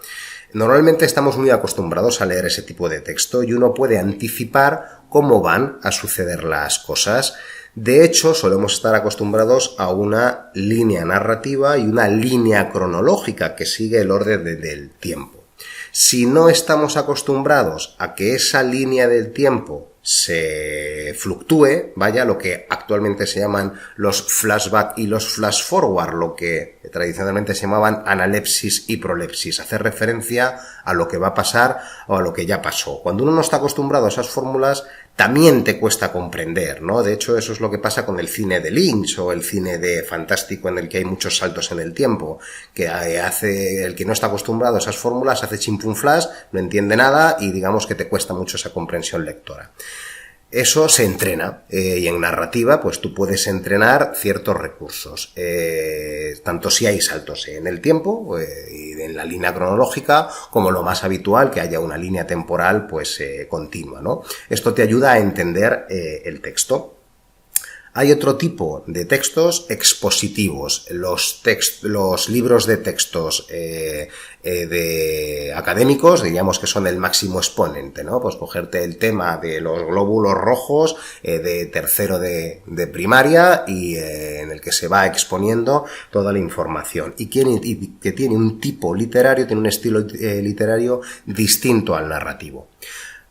Normalmente estamos muy acostumbrados a leer ese tipo de texto y uno puede anticipar cómo van a suceder las cosas. De hecho, solemos estar acostumbrados a una línea narrativa y una línea cronológica que sigue el orden del tiempo. Si no estamos acostumbrados a que esa línea del tiempo se fluctúe, vaya, lo que actualmente se llaman los flashback y los flash forward, lo que tradicionalmente se llamaban analepsis y prolepsis, hacer referencia a lo que va a pasar o a lo que ya pasó. Cuando uno no está acostumbrado a esas fórmulas, también te cuesta comprender, ¿no? De hecho, eso es lo que pasa con el cine de Lynch o el cine de fantástico, en el que hay muchos saltos en el tiempo, que hace el que no está acostumbrado a esas fórmulas, hace chimpum flash, no entiende nada y digamos que te cuesta mucho esa comprensión lectora. Eso se entrena y en narrativa pues tú puedes entrenar ciertos recursos, tanto si hay saltos en el tiempo y en la línea cronológica, como lo más habitual que haya una línea temporal pues continua, ¿no? Esto te ayuda a entender el texto. Hay otro tipo de textos expositivos, los libros de textos de académicos, diríamos que son el máximo exponente, ¿no? Pues cogerte el tema de los glóbulos rojos de tercero de primaria y en el que se va exponiendo toda la información y que tiene un tipo literario, tiene un estilo literario distinto al narrativo.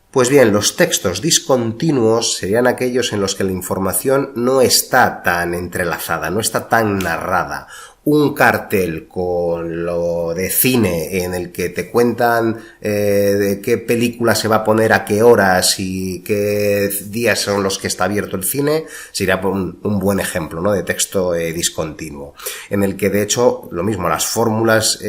Pues bien, los textos discontinuos serían aquellos en los que la información no está tan entrelazada, no está tan narrada. Un cartel con lo de cine en el que te cuentan de qué película se va a poner a qué horas y qué días son los que está abierto el cine, sería un buen ejemplo, ¿no?, de texto discontinuo, en el que de hecho lo mismo, las fórmulas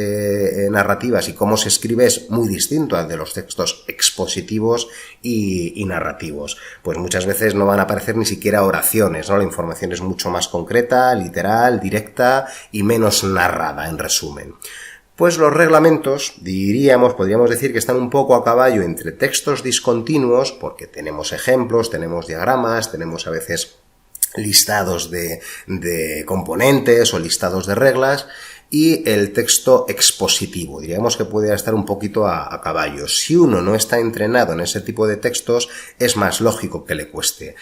narrativas y cómo se escribe es muy distinto al de los textos expositivos y narrativos. Pues muchas veces no van a aparecer ni siquiera oraciones, ¿no? La información es mucho más concreta, literal, directa y menos narrada, en resumen. Pues los reglamentos, podríamos decir que están un poco a caballo entre textos discontinuos, porque tenemos ejemplos, tenemos diagramas, tenemos a veces listados de componentes o listados de reglas, y el texto expositivo, diríamos que puede estar un poquito a caballo. Si uno no está entrenado en ese tipo de textos, es más lógico que le cueste.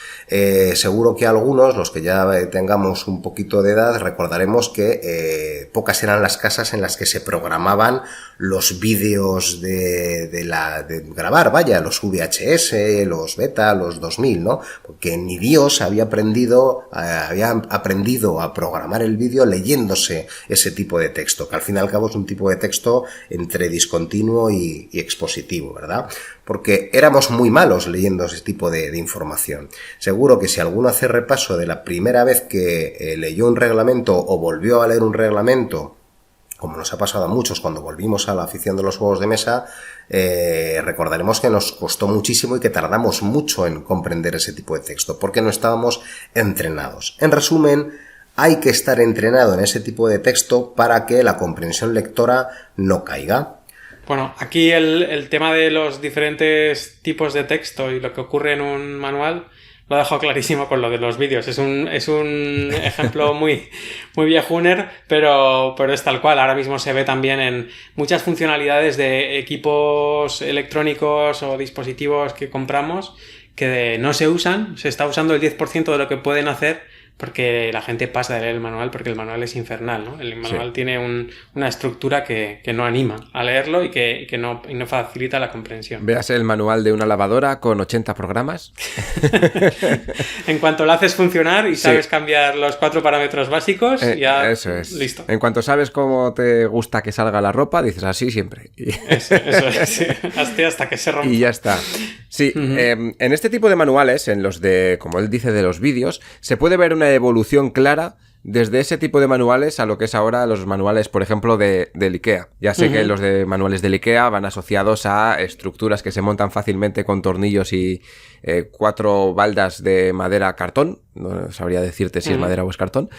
Seguro que algunos, los que ya tengamos un poquito de edad, recordaremos que pocas eran las casas en las que se programaban los vídeos de grabar, los VHS, los Beta, los 2000, ¿no? Porque ni Dios había aprendido a programar el vídeo leyéndose ese tipo de texto, que al fin y al cabo es un tipo de texto entre discontinuo y expositivo, ¿verdad? Porque éramos muy malos leyendo ese tipo de información. Seguro que si alguno hace repaso de la primera vez que leyó un reglamento o volvió a leer un reglamento, como nos ha pasado a muchos cuando volvimos a la afición de los juegos de mesa, recordaremos que nos costó muchísimo y que tardamos mucho en comprender ese tipo de texto, porque no estábamos entrenados. En resumen, hay que estar entrenado en ese tipo de texto para que la comprensión lectora no caiga. Bueno, aquí el tema de los diferentes tipos de texto y lo que ocurre en un manual lo he dejado clarísimo con lo de los vídeos. Es un ejemplo muy viejuner, pero es tal cual. Ahora mismo se ve también en muchas funcionalidades de equipos electrónicos o dispositivos que compramos que no se usan. Se está usando el 10% de lo que pueden hacer porque la gente pasa de leer el manual, porque el manual es infernal, ¿no? El manual tiene una estructura que no anima a leerlo y que no facilita la comprensión. Veas el manual de una lavadora con 80 programas. En cuanto lo haces funcionar y sabes cambiar los 4 parámetros básicos, ya eso es. Listo. En cuanto sabes cómo te gusta que salga la ropa, dices así siempre. Eso es, sí. Hasta que se rompa. Y ya está. Sí, en este tipo de manuales, en los de, como él dice, de los vídeos, se puede ver una evolución clara desde ese tipo de manuales a lo que es ahora los manuales, por ejemplo, del IKEA. Ya sé que los de manuales del IKEA van asociados a estructuras que se montan fácilmente con tornillos y 4 baldas de madera cartón. No sabría decirte si es madera o es cartón.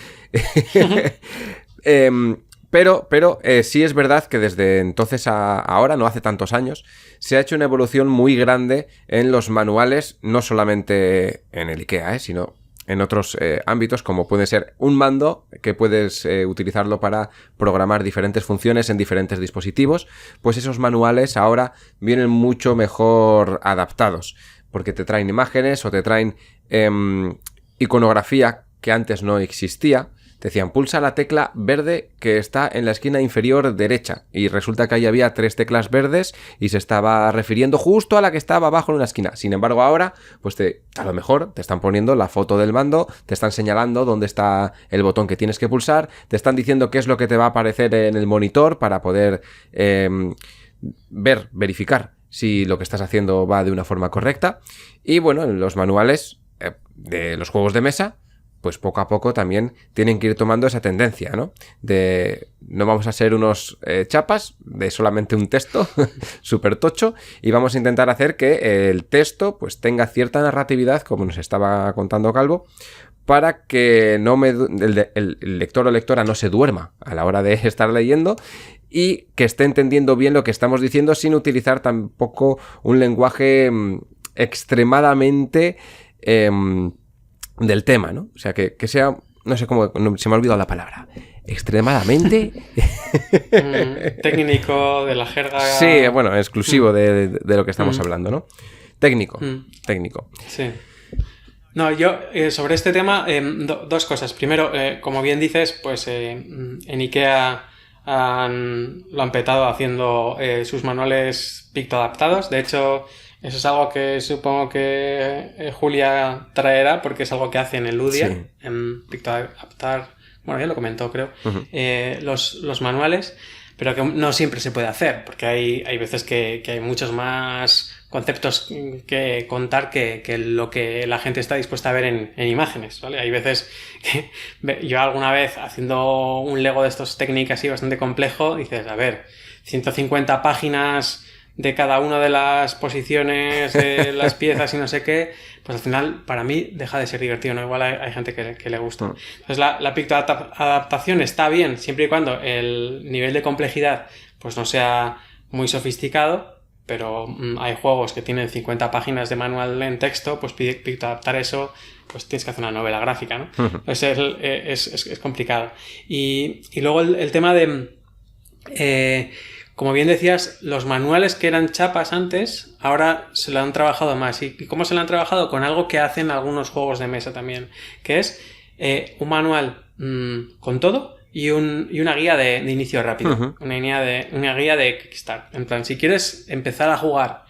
Pero sí es verdad que desde entonces a ahora, no hace tantos años, se ha hecho una evolución muy grande en los manuales, no solamente en el IKEA, sino en otros ámbitos, como puede ser un mando, que puedes utilizarlo para programar diferentes funciones en diferentes dispositivos. Pues esos manuales ahora vienen mucho mejor adaptados, porque te traen imágenes o te traen iconografía que antes no existía. Te decían, pulsa la tecla verde que está en la esquina inferior derecha. Y resulta que ahí había 3 teclas verdes y se estaba refiriendo justo a la que estaba abajo en una esquina. Sin embargo, ahora, pues a lo mejor te están poniendo la foto del mando, te están señalando dónde está el botón que tienes que pulsar, te están diciendo qué es lo que te va a aparecer en el monitor para poder verificar si lo que estás haciendo va de una forma correcta. Y bueno, en los manuales de los juegos de mesa, pues poco a poco también tienen que ir tomando esa tendencia, ¿no? De no vamos a ser unos chapas de solamente un texto súper tocho, y vamos a intentar hacer que el texto pues tenga cierta narratividad, como nos estaba contando Calvo, para que el lector o lectora no se duerma a la hora de estar leyendo y que esté entendiendo bien lo que estamos diciendo sin utilizar tampoco un lenguaje extremadamente del tema, ¿no? O sea, que sea, no sé cómo, se me ha olvidado la palabra, extremadamente... técnico, de la jerga... Sí, bueno, exclusivo de lo que estamos hablando, ¿no? Técnico. Sí. No, yo sobre este tema, dos cosas. Primero, como bien dices, pues en IKEA lo han petado haciendo sus manuales pictoadaptados. De hecho, eso es algo que supongo que Julia traerá, porque es algo que hace en el Ludia, Sí. en pictoadaptar, bueno, ya lo comentó, creo, los manuales, pero que no siempre se puede hacer, porque hay veces que hay muchos más conceptos que contar que lo que la gente está dispuesta a ver en imágenes, ¿vale? Hay veces que yo alguna vez haciendo un Lego de estos técnicas así bastante complejo, dices, a ver, 150 páginas de cada una de las posiciones de las piezas y no sé qué, pues al final para mí deja de ser divertido, ¿no? Igual hay gente que le gusta. Entonces la pictoadaptación está bien siempre y cuando el nivel de complejidad pues no sea muy sofisticado, pero hay juegos que tienen 50 páginas de manual en texto, pues pictoadaptar eso, pues tienes que hacer una novela gráfica, ¿no? Entonces es complicado. Y luego el tema de... como bien decías, los manuales que eran chapas antes, ahora se lo han trabajado más. ¿Y cómo se lo han trabajado? Con algo que hacen algunos juegos de mesa también, que es un manual con todo y una guía de inicio rápido. Una guía de Kickstart. En plan, si quieres empezar a jugar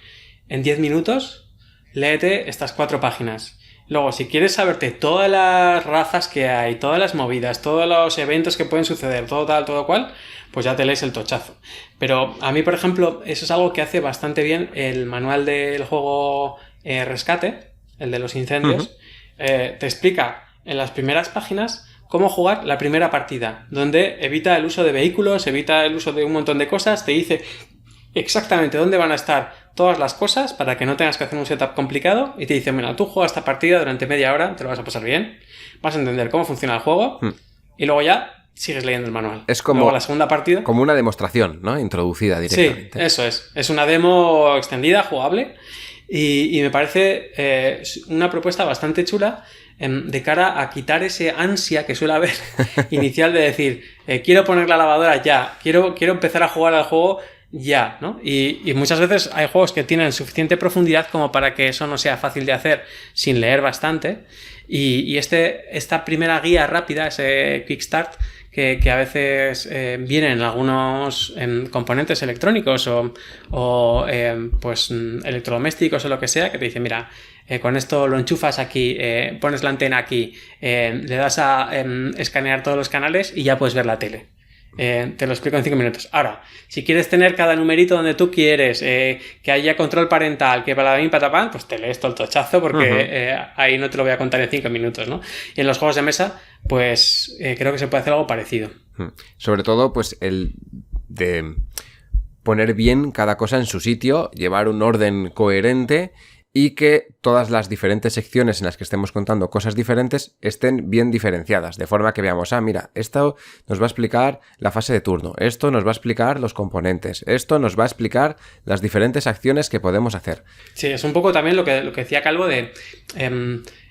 en 10 minutos, léete estas 4 páginas. Luego, si quieres saberte todas las razas que hay, todas las movidas, todos los eventos que pueden suceder, todo tal, todo cual, pues ya te lees el tochazo. Pero a mí, por ejemplo, eso es algo que hace bastante bien el manual del juego Rescate, el de los incendios. Te explica en las primeras páginas cómo jugar la primera partida, donde evita el uso de vehículos, evita el uso de un montón de cosas, te dice exactamente dónde van a estar todas las cosas para que no tengas que hacer un setup complicado y te dice, mira, tú juegas esta partida durante media hora, te lo vas a pasar bien, vas a entender cómo funciona el juego y luego ya sigues leyendo el manual. Es como luego la segunda partida... Como una demostración, ¿no? Introducida directamente. Sí, eso es. Es una demo extendida, jugable y me parece una propuesta bastante chula de cara a quitar ese ansia que suele haber inicial de decir, quiero poner la lavadora ya, quiero empezar a jugar al juego ya, ¿no? Y muchas veces hay juegos que tienen suficiente profundidad como para que eso no sea fácil de hacer sin leer bastante. Y esta primera guía rápida, ese Quick Start, que a veces vienen en algunos componentes electrónicos o pues electrodomésticos o lo que sea, que te dicen, mira, con esto lo enchufas aquí, pones la antena aquí, le das a escanear todos los canales y ya puedes ver la tele. Te lo explico en 5 minutos. Ahora, si quieres tener cada numerito donde tú quieres, que haya control parental, que para mí patapán, pues te lees todo el tochazo porque ahí no te lo voy a contar en 5 minutos, ¿no? Y en los juegos de mesa, pues creo que se puede hacer algo parecido. Sobre todo, pues el de poner bien cada cosa en su sitio, llevar un orden coherente y que todas las diferentes secciones en las que estemos contando cosas diferentes estén bien diferenciadas, de forma que veamos, mira, esto nos va a explicar la fase de turno, esto nos va a explicar los componentes, esto nos va a explicar las diferentes acciones que podemos hacer. Sí, es un poco también lo que decía Calvo de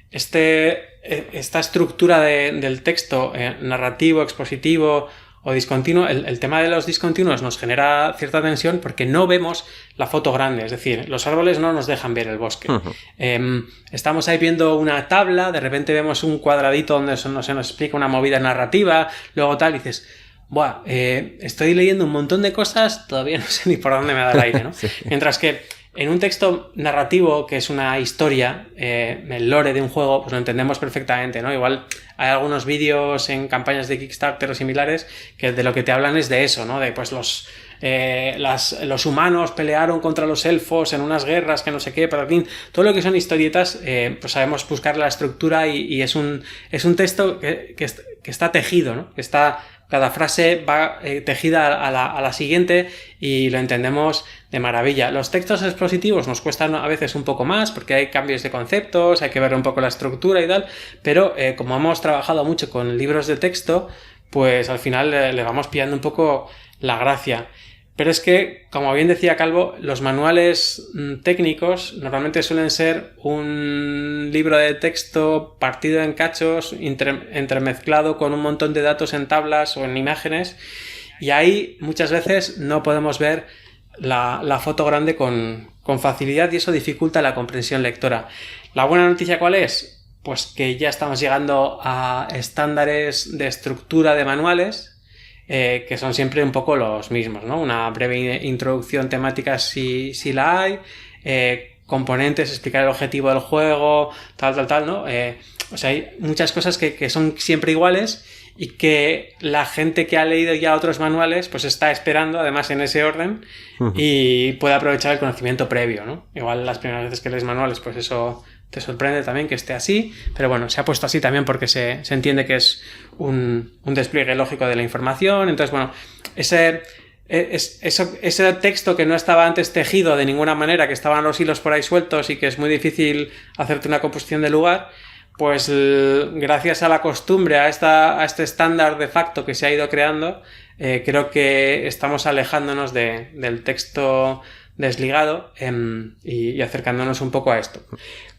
esta estructura del texto narrativo, expositivo o discontinuo. El tema de los discontinuos nos genera cierta tensión porque no vemos la foto grande, es decir, los árboles no nos dejan ver el bosque. Estamos ahí viendo una tabla, de repente vemos un cuadradito donde se nos explica una movida narrativa, luego tal, y dices, buah, estoy leyendo un montón de cosas, todavía no sé ni por dónde me da el aire, ¿no? Sí. Mientras que en un texto narrativo, que es una historia, el lore de un juego, pues lo entendemos perfectamente, ¿no? Igual hay algunos vídeos en campañas de Kickstarter o similares que de lo que te hablan es de eso, ¿no? De pues los humanos pelearon contra los elfos en unas guerras que no sé qué, pero en fin, todo lo que son historietas, pues sabemos buscar la estructura y es un texto que está tejido, ¿no? Que está... Cada frase va tejida a la siguiente y lo entendemos de maravilla. Los textos expositivos nos cuestan a veces un poco más porque hay cambios de conceptos, hay que ver un poco la estructura y tal, pero como hemos trabajado mucho con libros de texto, pues al final le vamos pillando un poco la gracia. Pero es que, como bien decía Calvo, los manuales técnicos normalmente suelen ser un libro de texto partido en cachos, entremezclado con un montón de datos en tablas o en imágenes, y ahí muchas veces no podemos ver la foto grande con facilidad, y eso dificulta la comprensión lectora. ¿La buena noticia cuál es? Pues que ya estamos llegando a estándares de estructura de manuales, que son siempre un poco los mismos, ¿no? Una breve introducción temática si la hay, componentes, explicar el objetivo del juego, tal, ¿no? O sea, hay muchas cosas que son siempre iguales y que la gente que ha leído ya otros manuales pues está esperando, además en ese orden, y puede aprovechar el conocimiento previo, ¿no? Igual las primeras veces que lees manuales, pues eso te sorprende también que esté así, pero bueno, se ha puesto así también porque se entiende que es un despliegue lógico de la información. Entonces, bueno, ese texto que no estaba antes tejido de ninguna manera, que estaban los hilos por ahí sueltos y que es muy difícil hacerte una composición de lugar, pues gracias a la costumbre, a este estándar de facto que se ha ido creando, creo que estamos alejándonos del texto desligado y acercándonos un poco a esto.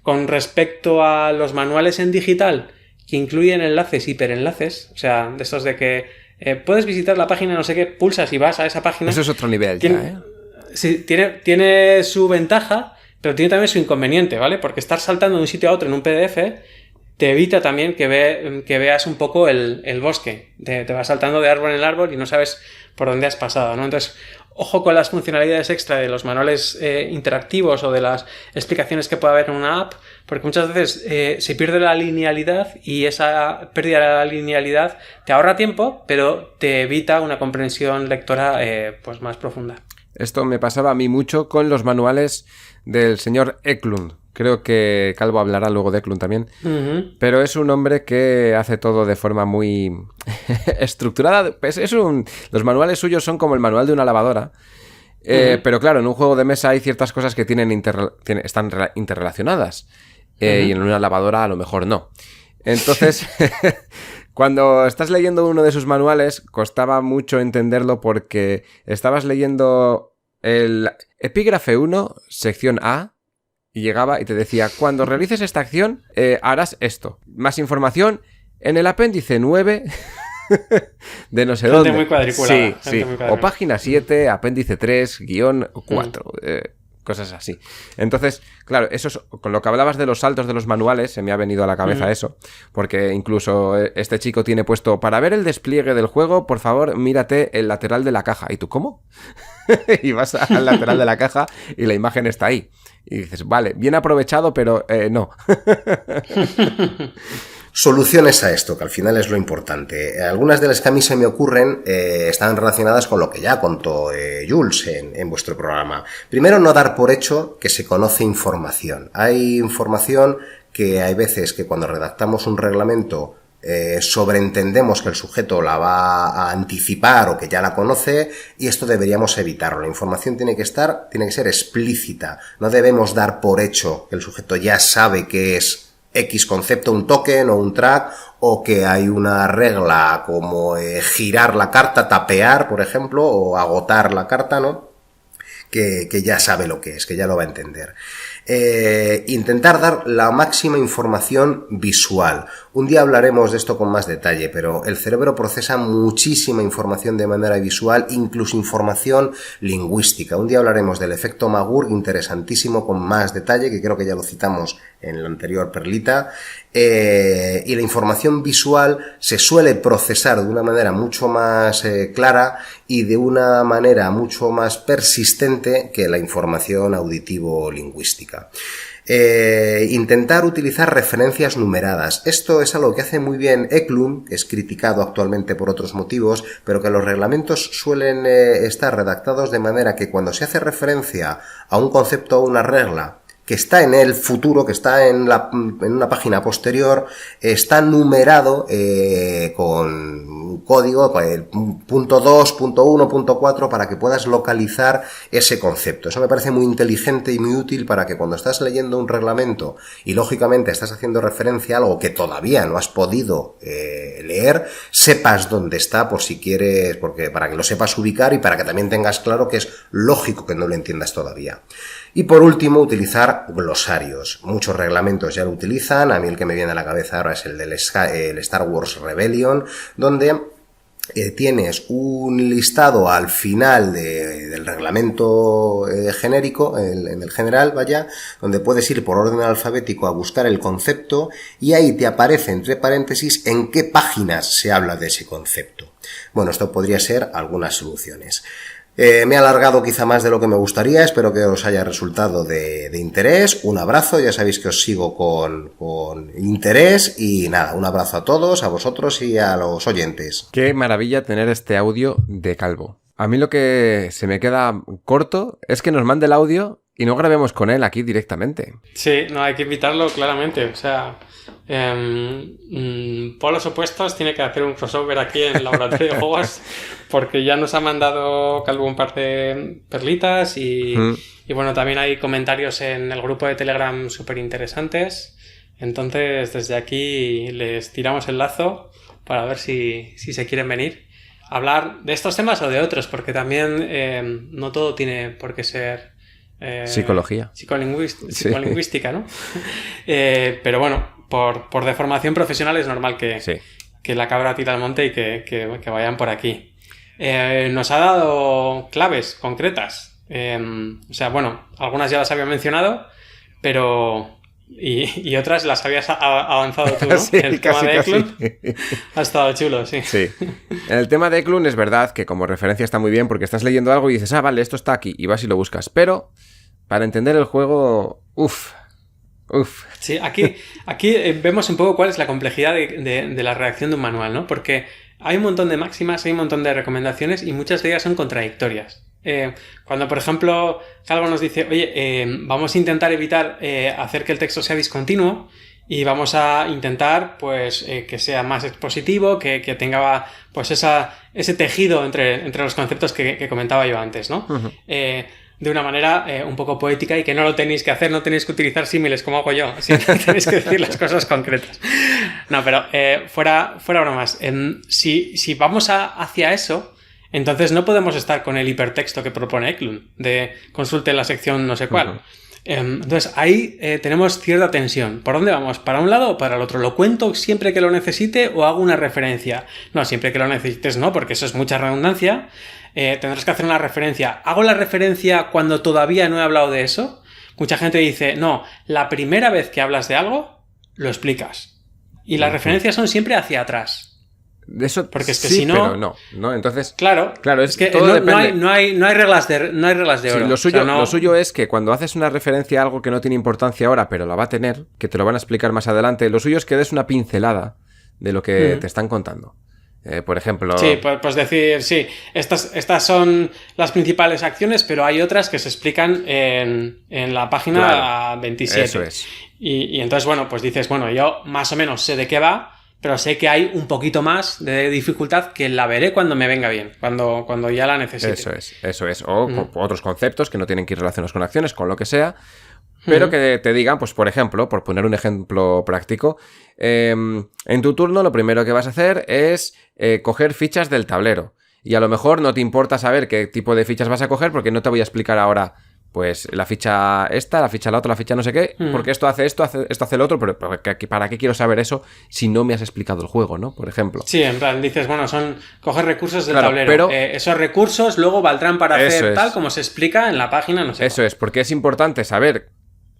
Con respecto a los manuales en digital que incluyen enlaces, hiperenlaces, o sea, de estos de que puedes visitar la página no sé qué, pulsas y vas a esa página. Eso es otro nivel ya, ¿eh? Sí, tiene su ventaja, pero tiene también su inconveniente, ¿vale? Porque estar saltando de un sitio a otro en un PDF te evita también que veas un poco el bosque. Te vas saltando de árbol en árbol y no sabes por dónde has pasado, ¿no? Entonces, ojo con las funcionalidades extra de los manuales interactivos o de las explicaciones que puede haber en una app, porque muchas veces se pierde la linealidad, y esa pérdida de la linealidad te ahorra tiempo, pero te evita una comprensión lectora pues más profunda. Esto me pasaba a mí mucho con los manuales del señor Eklund. Creo que Calvo hablará luego de Eklund también. Pero es un hombre que hace todo de forma muy estructurada. Los manuales suyos son como el manual de una lavadora. Pero claro, en un juego de mesa hay ciertas cosas que están interrelacionadas. Y en una lavadora a lo mejor no. Entonces, cuando estás leyendo uno de sus manuales, costaba mucho entenderlo porque estabas leyendo el epígrafe 1, sección A, y llegaba y te decía, cuando realices esta acción, harás esto. Más información en el apéndice 9 de no sé dónde. Muy cuadriculada. Sí. O página 7, apéndice 3, guión 4. Cosas así. Entonces, claro, eso es, con lo que hablabas de los saltos de los manuales, se me ha venido a la cabeza eso. Porque incluso este chico tiene puesto, para ver el despliegue del juego, por favor, mírate el lateral de la caja. ¿Y tú cómo? Y vas al lateral de la caja y la imagen está ahí. Y dices, vale, bien aprovechado, pero no. Soluciones a esto, que al final es lo importante. Algunas de las que a mí se me ocurren están relacionadas con lo que ya contó Jules en vuestro programa. Primero, no dar por hecho que se conoce información. Hay información que hay veces que cuando redactamos un reglamento sobreentendemos que el sujeto la va a anticipar o que ya la conoce, y esto deberíamos evitarlo. La información tiene que ser explícita. No debemos dar por hecho que el sujeto ya sabe qué es X concepto, un token o un track, o que hay una regla como girar la carta, tapear, por ejemplo, o agotar la carta, ¿no? Que ya sabe lo que es, que ya lo va a entender. Intentar dar la máxima información visual. Un día hablaremos de esto con más detalle, pero el cerebro procesa muchísima información de manera visual, incluso información lingüística. Un día hablaremos del efecto Magur, interesantísimo, con más detalle, que creo que ya lo citamos en la anterior perlita. Y la información visual se suele procesar de una manera mucho más clara y de una manera mucho más persistente que la información auditivo-lingüística. Intentar utilizar referencias numeradas. Esto es algo que hace muy bien Eklund, que es criticado actualmente por otros motivos, pero que los reglamentos suelen estar redactados de manera que cuando se hace referencia a un concepto o una regla que está en el futuro, que está en una página posterior, está numerado con un código, punto 2, punto 1, punto 4, para que puedas localizar ese concepto. Eso me parece muy inteligente y muy útil para que cuando estás leyendo un reglamento y lógicamente estás haciendo referencia a algo que todavía no has podido leer, sepas dónde está por si quieres, porque para que lo sepas ubicar y para que también tengas claro que es lógico que no lo entiendas todavía. Y por último, utilizar glosarios. Muchos reglamentos ya lo utilizan. A mí el que me viene a la cabeza ahora es el del Star Wars Rebellion, donde tienes un listado al final del reglamento genérico, en el general, vaya, donde puedes ir por orden alfabético a buscar el concepto y ahí te aparece entre paréntesis en qué páginas se habla de ese concepto. Bueno, esto podría ser algunas soluciones. Me he alargado quizá más de lo que me gustaría, espero que os haya resultado de interés. Un abrazo, ya sabéis que os sigo con interés y nada, un abrazo a todos, a vosotros y a los oyentes. Qué maravilla tener este audio de Calvo. A mí lo que se me queda corto es que nos mande el audio y no grabemos con él aquí directamente. Sí, no, hay que invitarlo claramente, o sea... polos opuestos, tiene que hacer un crossover aquí en el laboratorio de juegos porque ya nos ha mandado Calvo un par de perlitas y bueno, también hay comentarios en el grupo de Telegram súper interesantes, entonces desde aquí les tiramos el lazo para ver si se quieren venir a hablar de estos temas o de otros, porque también no todo tiene por qué ser psicología, psicolingüística, ¿no? Pero bueno, por deformación profesional es normal que la cabra tire al monte y que vayan por aquí. Nos ha dado claves concretas. O sea, bueno, algunas ya las había mencionado, pero... Y otras las habías avanzado tú, ¿no? Sí, el tema de Eklund ha estado chulo, sí. Sí. El tema de Eklund es verdad que como referencia está muy bien porque estás leyendo algo y dices, ah, vale, esto está aquí, y vas y lo buscas. Pero para entender el juego, Uf. Sí, aquí vemos un poco cuál es la complejidad de la redacción de un manual, ¿no? Porque hay un montón de máximas, hay un montón de recomendaciones y muchas de ellas son contradictorias. Cuando, por ejemplo, Calvo nos dice, oye, vamos a intentar evitar hacer que el texto sea discontinuo y vamos a intentar, pues, que sea más expositivo, que tenga, pues, ese tejido entre los conceptos que comentaba yo antes, ¿no? Uh-huh. De una manera un poco poética y que no lo tenéis que hacer, no tenéis que utilizar símiles como hago yo, sino que tenéis que decir las cosas concretas. No, pero fuera bromas. Si vamos hacia eso, entonces no podemos estar con el hipertexto que propone Eklund, de consulte la sección no sé cuál. Uh-huh. Entonces ahí tenemos cierta tensión. ¿Por dónde vamos? ¿Para un lado o para el otro? ¿Lo cuento siempre que lo necesite o hago una referencia? No, siempre que lo necesites no, porque eso es mucha redundancia. Tendrás que hacer una referencia. ¿Hago la referencia cuando todavía no he hablado de eso? Mucha gente dice, no, la primera vez que hablas de algo, lo explicas. Y las referencias son siempre hacia atrás. De eso, porque es que sí, si no, pero no, entonces claro, es que todo depende. No hay reglas de oro. Sí, lo suyo es que cuando haces una referencia a algo que no tiene importancia ahora, pero la va a tener, que te lo van a explicar más adelante, lo suyo es que des una pincelada de lo que te están contando. Por ejemplo... Sí, pues decir, sí, estas son las principales acciones, pero hay otras que se explican en la página 27. Eso es. Y entonces, bueno, pues dices, bueno, yo más o menos sé de qué va, pero sé que hay un poquito más de dificultad que la veré cuando me venga bien, cuando ya la necesite. Eso es. O otros conceptos que no tienen que ir relacionados con acciones, con lo que sea, pero que te digan, pues por ejemplo, por poner un ejemplo práctico, en tu turno lo primero que vas a hacer es coger fichas del tablero. Y a lo mejor no te importa saber qué tipo de fichas vas a coger porque no te voy a explicar ahora... Pues la ficha esta, la ficha la otra, la ficha no sé qué, porque esto hace esto hace lo otro, pero ¿para qué quiero saber eso si no me has explicado el juego, ¿no? Por ejemplo. Sí, en plan, dices, bueno, son coger recursos del tablero. Pero esos recursos luego valdrán para hacer tal como se explica en la página, no sé. Eso es, porque es importante saber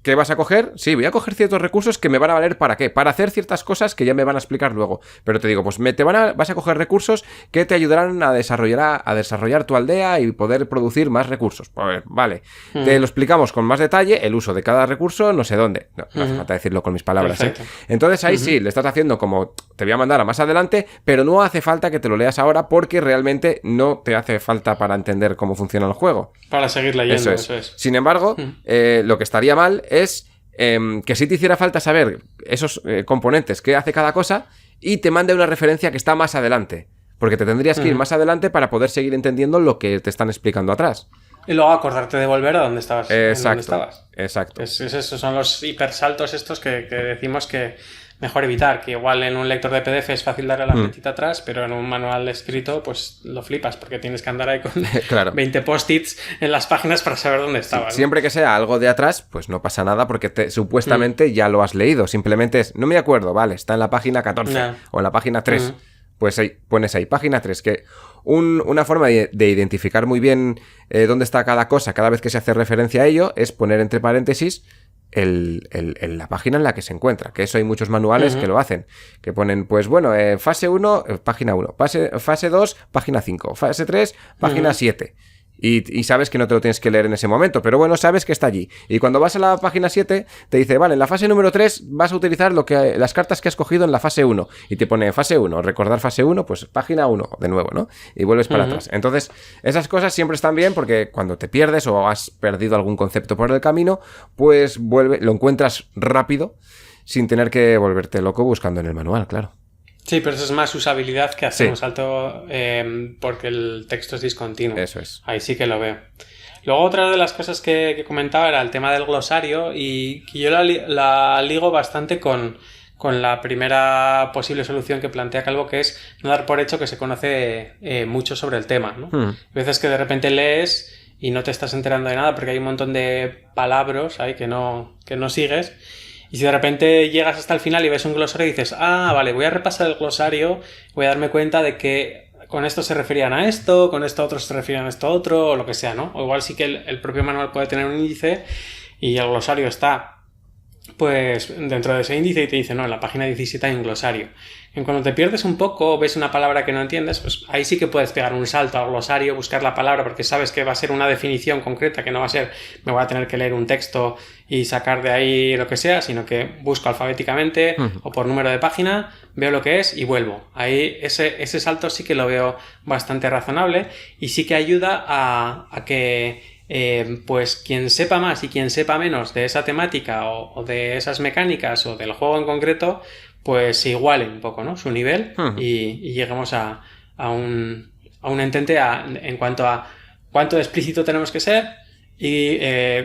qué vas a coger. Sí, voy a coger ciertos recursos que me van a valer ¿para qué? Para hacer ciertas cosas que ya me van a explicar luego. Pero te digo, pues vas a coger recursos que te ayudarán a desarrollar tu aldea y poder producir más recursos. Pues vale, te lo explicamos con más detalle, el uso de cada recurso, no sé dónde. No hace falta decirlo con mis palabras. Entonces ahí sí, le estás haciendo como te voy a mandar a más adelante, pero no hace falta que te lo leas ahora porque realmente no te hace falta para entender cómo funciona el juego. Para seguir leyendo, eso es. Sin embargo, lo que estaría mal es que si te hiciera falta saber esos componentes, qué hace cada cosa, y te mande una referencia que está más adelante. Porque te tendrías que ir más adelante para poder seguir entendiendo lo que te están explicando atrás. Y luego acordarte de volver a donde estabas. Exacto. Esos son los hipersaltos estos que decimos que mejor evitar. Que igual en un lector de PDF es fácil darle la flechita atrás, pero en un manual escrito pues lo flipas porque tienes que andar ahí con claro. 20 post-its en las páginas para saber dónde estabas. Sí, siempre que sea algo de atrás, pues no pasa nada porque supuestamente ya lo has leído. Simplemente es, no me acuerdo, vale, está en la página 14 o en la página 3. Pues ahí, pones ahí, página 3, que una forma de identificar muy bien dónde está cada cosa cada vez que se hace referencia a ello es poner entre paréntesis la página en la que se encuentra, que eso hay muchos manuales que lo hacen, que ponen, pues bueno, fase 1, página 1, fase 2, página 5, fase 3, página 7. Y sabes que no te lo tienes que leer en ese momento, pero bueno, sabes que está allí. Y cuando vas a la página 7, te dice, vale, en la fase número 3 vas a utilizar las cartas que has cogido en la fase 1. Y te pone fase 1, recordar fase 1, pues página 1 de nuevo, ¿no? Y vuelves para atrás. Entonces, esas cosas siempre están bien porque cuando te pierdes o has perdido algún concepto por el camino, pues lo encuentras rápido sin tener que volverte loco buscando en el manual, claro. Sí, pero eso es más usabilidad que hacer un salto porque el texto es discontinuo. Eso es. Ahí sí que lo veo. Luego otra de las cosas que comentaba era el tema del glosario y que yo la ligo bastante con la primera posible solución que plantea Calvo, que es no dar por hecho que se conoce mucho sobre el tema, ¿no? Hay veces que de repente lees y no te estás enterando de nada porque hay un montón de palabras ahí que no sigues. Y si de repente llegas hasta el final y ves un glosario y dices, vale, voy a repasar el glosario, voy a darme cuenta de que con esto se referían a esto, con esto otros se referían a esto otro, o lo que sea, ¿no? O igual sí que el propio manual puede tener un índice y el glosario está pues dentro de ese índice y te dice, no, en la página 17 hay un glosario. Y cuando te pierdes un poco o ves una palabra que no entiendes, pues ahí sí que puedes pegar un salto al glosario, buscar la palabra porque sabes que va a ser una definición concreta, que no va a ser me voy a tener que leer un texto y sacar de ahí lo que sea, sino que busco alfabéticamente o por número de página, veo lo que es y vuelvo. Ahí ese salto sí que lo veo bastante razonable y sí que ayuda a que pues quien sepa más y quien sepa menos de esa temática o de esas mecánicas o del juego en concreto, pues se iguale un poco, ¿no? Su nivel y lleguemos a un entente en cuanto a cuánto de explícito tenemos que ser y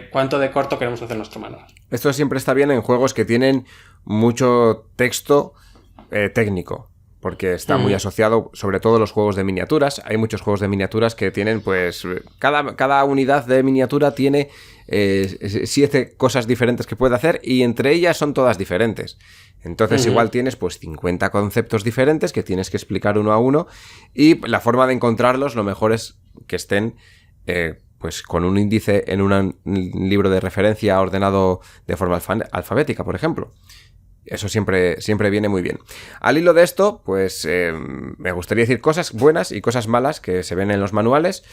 cuánto de corto queremos hacer nuestro manual. Esto siempre está bien en juegos que tienen mucho texto técnico. Porque está muy asociado, sobre todo los juegos de miniaturas. Hay muchos juegos de miniaturas que tienen, pues, cada unidad de miniatura tiene 7 cosas diferentes que puede hacer y entre ellas son todas diferentes. Entonces igual tienes, pues, 50 conceptos diferentes que tienes que explicar uno a uno y la forma de encontrarlos, lo mejor es que estén, pues, con un índice en un libro de referencia ordenado de forma alfabética, por ejemplo. Eso siempre viene muy bien. Al hilo de esto, pues me gustaría decir cosas buenas y cosas malas que se ven en los manuales.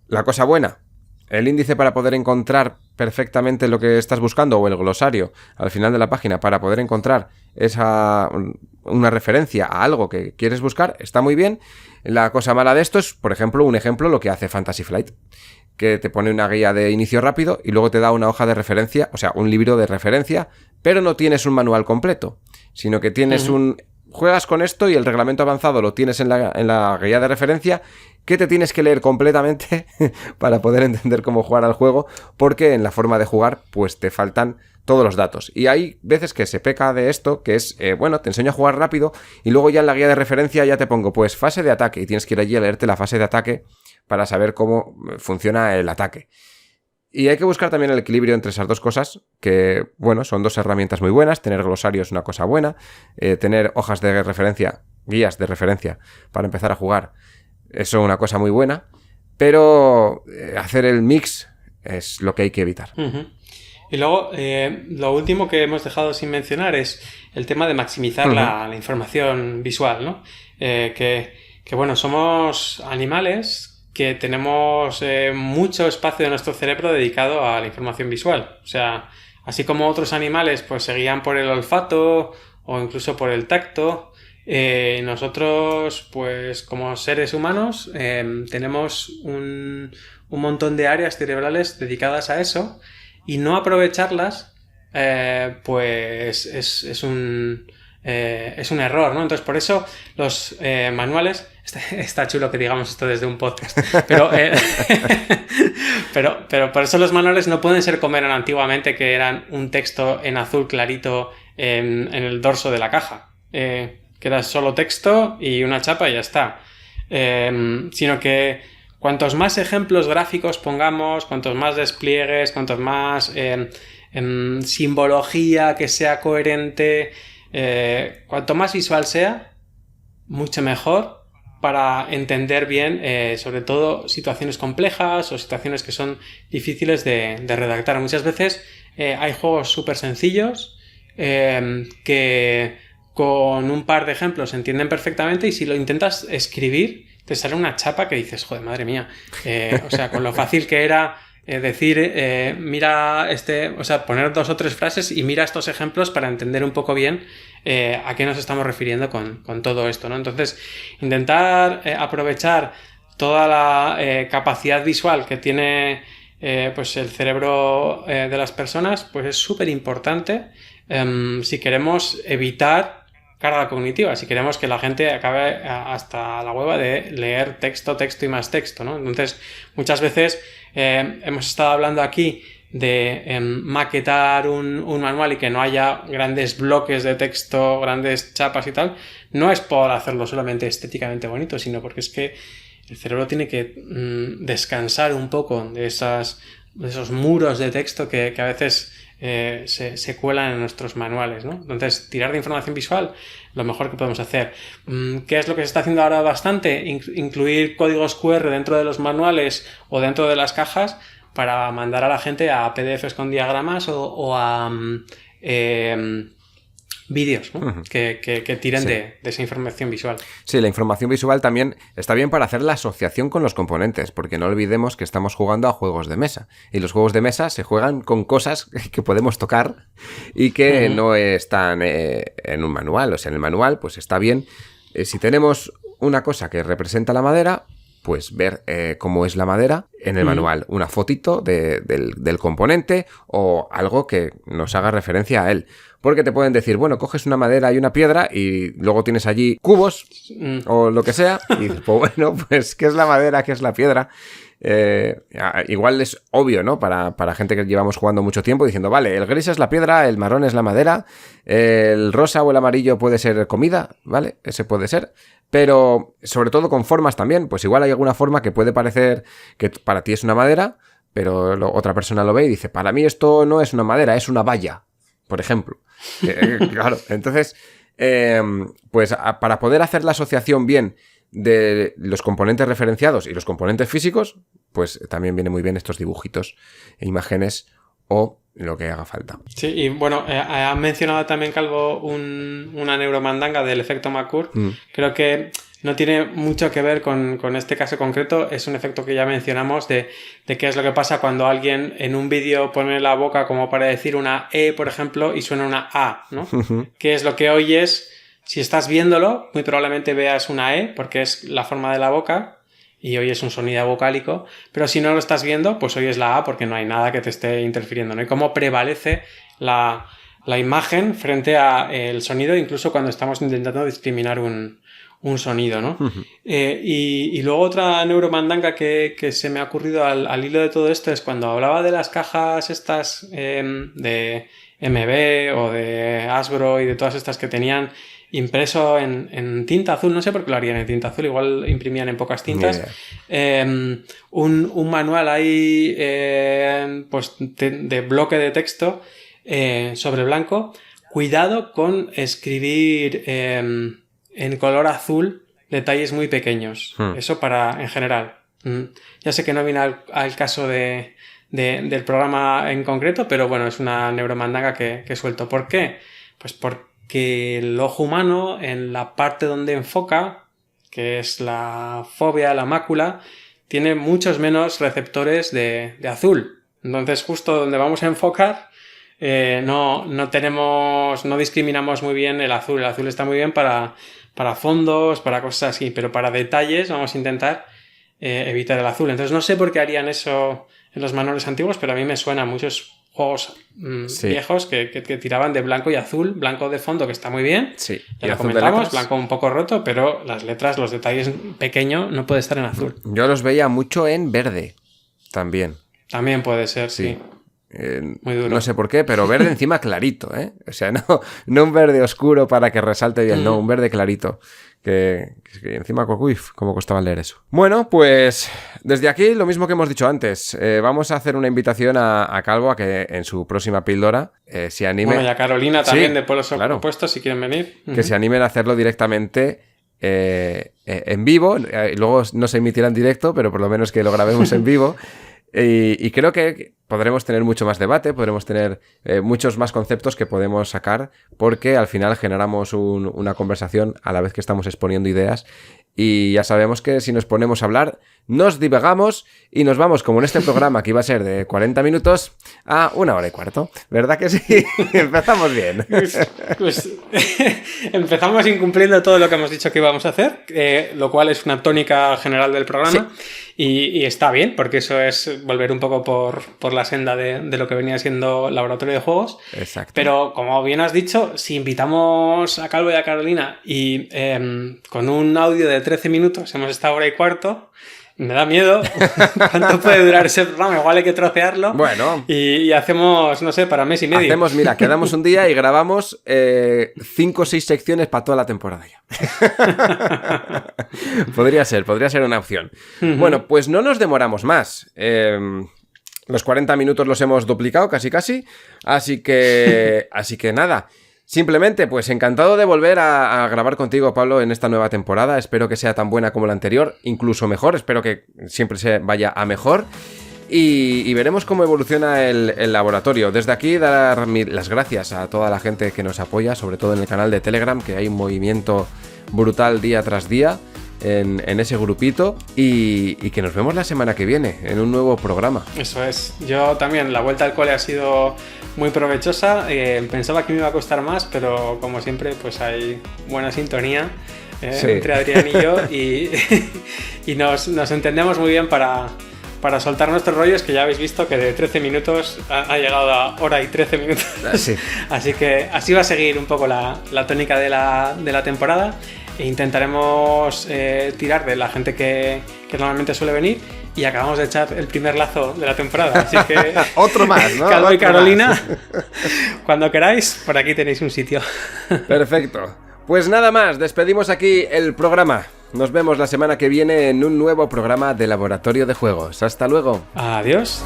La cosa buena, el índice para poder encontrar perfectamente lo que estás buscando o el glosario al final de la página para poder encontrar una referencia a algo que quieres buscar, está muy bien. La cosa mala de esto es, por ejemplo, lo que hace Fantasy Flight, que te pone una guía de inicio rápido y luego te da una hoja de referencia, o sea, un libro de referencia, pero no tienes un manual completo, sino que tienes juegas con esto y el reglamento avanzado lo tienes en la guía de referencia, que te tienes que leer completamente para poder entender cómo jugar al juego, porque en la forma de jugar pues te faltan todos los datos. Y hay veces que se peca de esto, que es, bueno, te enseño a jugar rápido y luego ya en la guía de referencia ya te pongo, pues, fase de ataque, y tienes que ir allí a leerte la fase de ataque para saber cómo funciona el ataque. Y hay que buscar también el equilibrio entre esas dos cosas, que, bueno, son dos herramientas muy buenas. Tener glosario es una cosa buena, tener hojas de referencia, guías de referencia para empezar a jugar, eso es una cosa muy buena, pero hacer el mix es lo que hay que evitar. Y luego, lo último que hemos dejado sin mencionar es el tema de maximizar la información visual, ¿no? Que bueno, somos animales que tenemos mucho espacio de nuestro cerebro dedicado a la información visual. O sea, así como otros animales pues se guían por el olfato o incluso por el tacto, nosotros pues como seres humanos tenemos un montón de áreas cerebrales dedicadas a eso y no aprovecharlas pues es un error, ¿no? Entonces, por eso los manuales... Está chulo que digamos esto desde un podcast. Pero por eso los manuales no pueden ser como eran antiguamente, que eran un texto en azul clarito en el dorso de la caja. Que era solo texto y una chapa y ya está. Sino que cuantos más ejemplos gráficos pongamos, cuantos más despliegues, cuantos más simbología que sea coherente, cuanto más visual sea, mucho mejor para entender bien, sobre todo, situaciones complejas o situaciones que son difíciles de redactar. Muchas veces hay juegos súper sencillos que con un par de ejemplos se entienden perfectamente, y si lo intentas escribir te sale una chapa que dices, joder, madre mía. O sea, con lo fácil que era decir, mira o sea, poner 2 o 3 frases y mira estos ejemplos para entender un poco bien a qué nos estamos refiriendo con todo esto, ¿no? Entonces, intentar aprovechar toda la capacidad visual que tiene pues el cerebro de las personas, pues es súper importante si queremos evitar carga cognitiva, si queremos que la gente acabe hasta la hueva de leer texto y más texto, ¿no? Entonces, muchas veces hemos estado hablando aquí de maquetar un manual y que no haya grandes bloques de texto, grandes chapas y tal. No es por hacerlo solamente estéticamente bonito, sino porque es que el cerebro tiene que descansar un poco de esos muros de texto que a veces se cuelan en nuestros manuales, ¿no? Entonces, tirar de información visual, lo mejor que podemos hacer. ¿Qué es lo que se está haciendo ahora bastante? Incluir códigos QR dentro de los manuales o dentro de las cajas para mandar a la gente a PDFs con diagramas o a vídeos, ¿no? Uh-huh. que tiren sí. de esa información visual. Sí, la información visual también está bien para hacer la asociación con los componentes, porque no olvidemos que estamos jugando a juegos de mesa, y los juegos de mesa se juegan con cosas que podemos tocar y que uh-huh. no están en un manual. O sea, en el manual pues está bien, si tenemos una cosa que representa la madera, pues ver cómo es la madera en el manual, una fotito del componente o algo que nos haga referencia a él. Porque te pueden decir, bueno, coges una madera y una piedra y luego tienes allí cubos o lo que sea, y dices, pues bueno, pues ¿qué es la madera? ¿Qué es la piedra? Igual es obvio, ¿no? Para gente que llevamos jugando mucho tiempo, diciendo, vale, el gris es la piedra, el marrón es la madera, el rosa o el amarillo puede ser comida, ¿vale? Ese puede ser. Pero sobre todo con formas también, pues igual hay alguna forma que puede parecer que para ti es una madera, pero otra persona lo ve y dice, para mí esto no es una madera, es una valla, por ejemplo. Claro, entonces, pues para poder hacer la asociación bien de los componentes referenciados y los componentes físicos, pues también viene muy bien estos dibujitos e imágenes o lo que haga falta. Sí, y bueno, ha mencionado también Calvo una neuromandanga del efecto McCurk. Creo que no tiene mucho que ver con este caso concreto. Es un efecto que ya mencionamos de qué es lo que pasa cuando alguien en un vídeo pone la boca como para decir una E, por ejemplo, y suena una A, ¿no? ¿Qué es lo que oyes? Si estás viéndolo, muy probablemente veas una E, porque es la forma de la boca, y oyes un sonido vocálico, pero si no lo estás viendo, pues oyes la A porque no hay nada que te esté interfiriendo, ¿no? Y cómo prevalece la imagen frente al sonido, incluso cuando estamos intentando discriminar un sonido, ¿no? Uh-huh. Y luego otra neuromandanga que se me ha ocurrido al hilo de todo esto es cuando hablaba de las cajas estas de MB o de Hasbro y de todas estas que tenían impreso en tinta azul, no sé por qué lo harían en tinta azul, igual imprimían en pocas tintas. Un manual ahí pues de bloque de texto sobre blanco. Cuidado con escribir en color azul detalles muy pequeños. Eso en general. Ya sé que no viene al caso del programa en concreto, pero bueno, es una neuromandanga que suelto. ¿Por qué? Pues porque el ojo humano, en la parte donde enfoca, que es la fóvea, la mácula, tiene muchos menos receptores de azul. Entonces, justo donde vamos a enfocar, no discriminamos muy bien el azul. El azul está muy bien para fondos, para cosas así, pero para detalles vamos a intentar evitar el azul. Entonces, no sé por qué harían eso en los manuales antiguos, pero a mí me suena. Muchos juegos viejos que tiraban de blanco y azul, blanco de fondo que está muy bien, ya lo comentamos, blanco un poco roto, pero las letras, los detalles pequeños no puede estar en azul. Yo los veía mucho en verde también. También puede ser, sí. Muy duro. No sé por qué, pero verde encima clarito, ¿eh? O sea, no un verde oscuro para que resalte bien, no, un verde clarito. Que encima, cómo costaba leer eso. Bueno, pues desde aquí lo mismo que hemos dicho antes. Vamos a hacer una invitación a Calvo a que en su próxima píldora se anime. Bueno, y a Carolina también de Polos Opuestos, si quieren venir. Que se animen a hacerlo directamente en vivo. Luego no se emitirá en directo, pero por lo menos que lo grabemos en vivo. Y creo que podremos tener mucho más debate, podremos tener muchos más conceptos que podemos sacar, porque al final generamos una conversación a la vez que estamos exponiendo ideas, y ya sabemos que si nos ponemos a hablar, nos divagamos y nos vamos, como en este programa que iba a ser de 40 minutos, a 1 hora y cuarto. ¿Verdad que sí? Empezamos bien. Pues empezamos incumpliendo todo lo que hemos dicho que íbamos a hacer, lo cual es una tónica general del programa. Sí. Y está bien, porque eso es volver un poco por la senda de lo que venía siendo Laboratorio de Juegos. Exacto. Pero como bien has dicho, si invitamos a Calvo y a Carolina y con un audio de 13 minutos hemos estado 1 hora y cuarto, me da miedo cuánto puede durar ese programa. Igual hay que trocearlo. Bueno. Y hacemos, no sé, para mes y medio. Mira, quedamos un día y grabamos 5 o 6 secciones para toda la temporada ya. Podría ser una opción. Uh-huh. Bueno, pues no nos demoramos más. Los 40 minutos los hemos duplicado casi. Así que nada. Simplemente, pues encantado de volver a grabar contigo, Pablo, en esta nueva temporada. Espero que sea tan buena como la anterior, incluso mejor. Espero que siempre se vaya a mejor. Y veremos cómo evoluciona el laboratorio. Desde aquí, dar las gracias a toda la gente que nos apoya, sobre todo en el canal de Telegram, que hay un movimiento brutal día tras día en ese grupito. Y que nos vemos la semana que viene en un nuevo programa. Eso es. Yo también, la vuelta al cole ha sido muy provechosa. Pensaba que me iba a costar más, pero como siempre, pues hay buena sintonía entre Adrián y yo. Y nos entendemos muy bien para soltar nuestros rollos, que ya habéis visto que de 13 minutos ha llegado a 1 hora y 13 minutos. Sí. Así que así va a seguir un poco la tónica de la temporada. E intentaremos tirar de la gente que normalmente suele venir, y acabamos de echar el primer lazo de la temporada, así que otro más, ¿no? Calvo y Carolina, cuando queráis, por aquí tenéis un sitio. Perfecto. Pues nada más, despedimos aquí el programa. Nos vemos la semana que viene en un nuevo programa de Laboratorio de Juegos. Hasta luego. Adiós.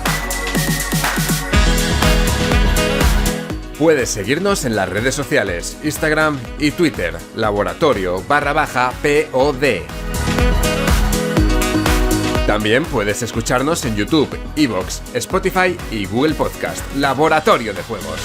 Puedes seguirnos en las redes sociales, Instagram y Twitter, laboratorio_POD. También puedes escucharnos en YouTube, iVoox, Spotify y Google Podcast, Laboratorio de Juegos.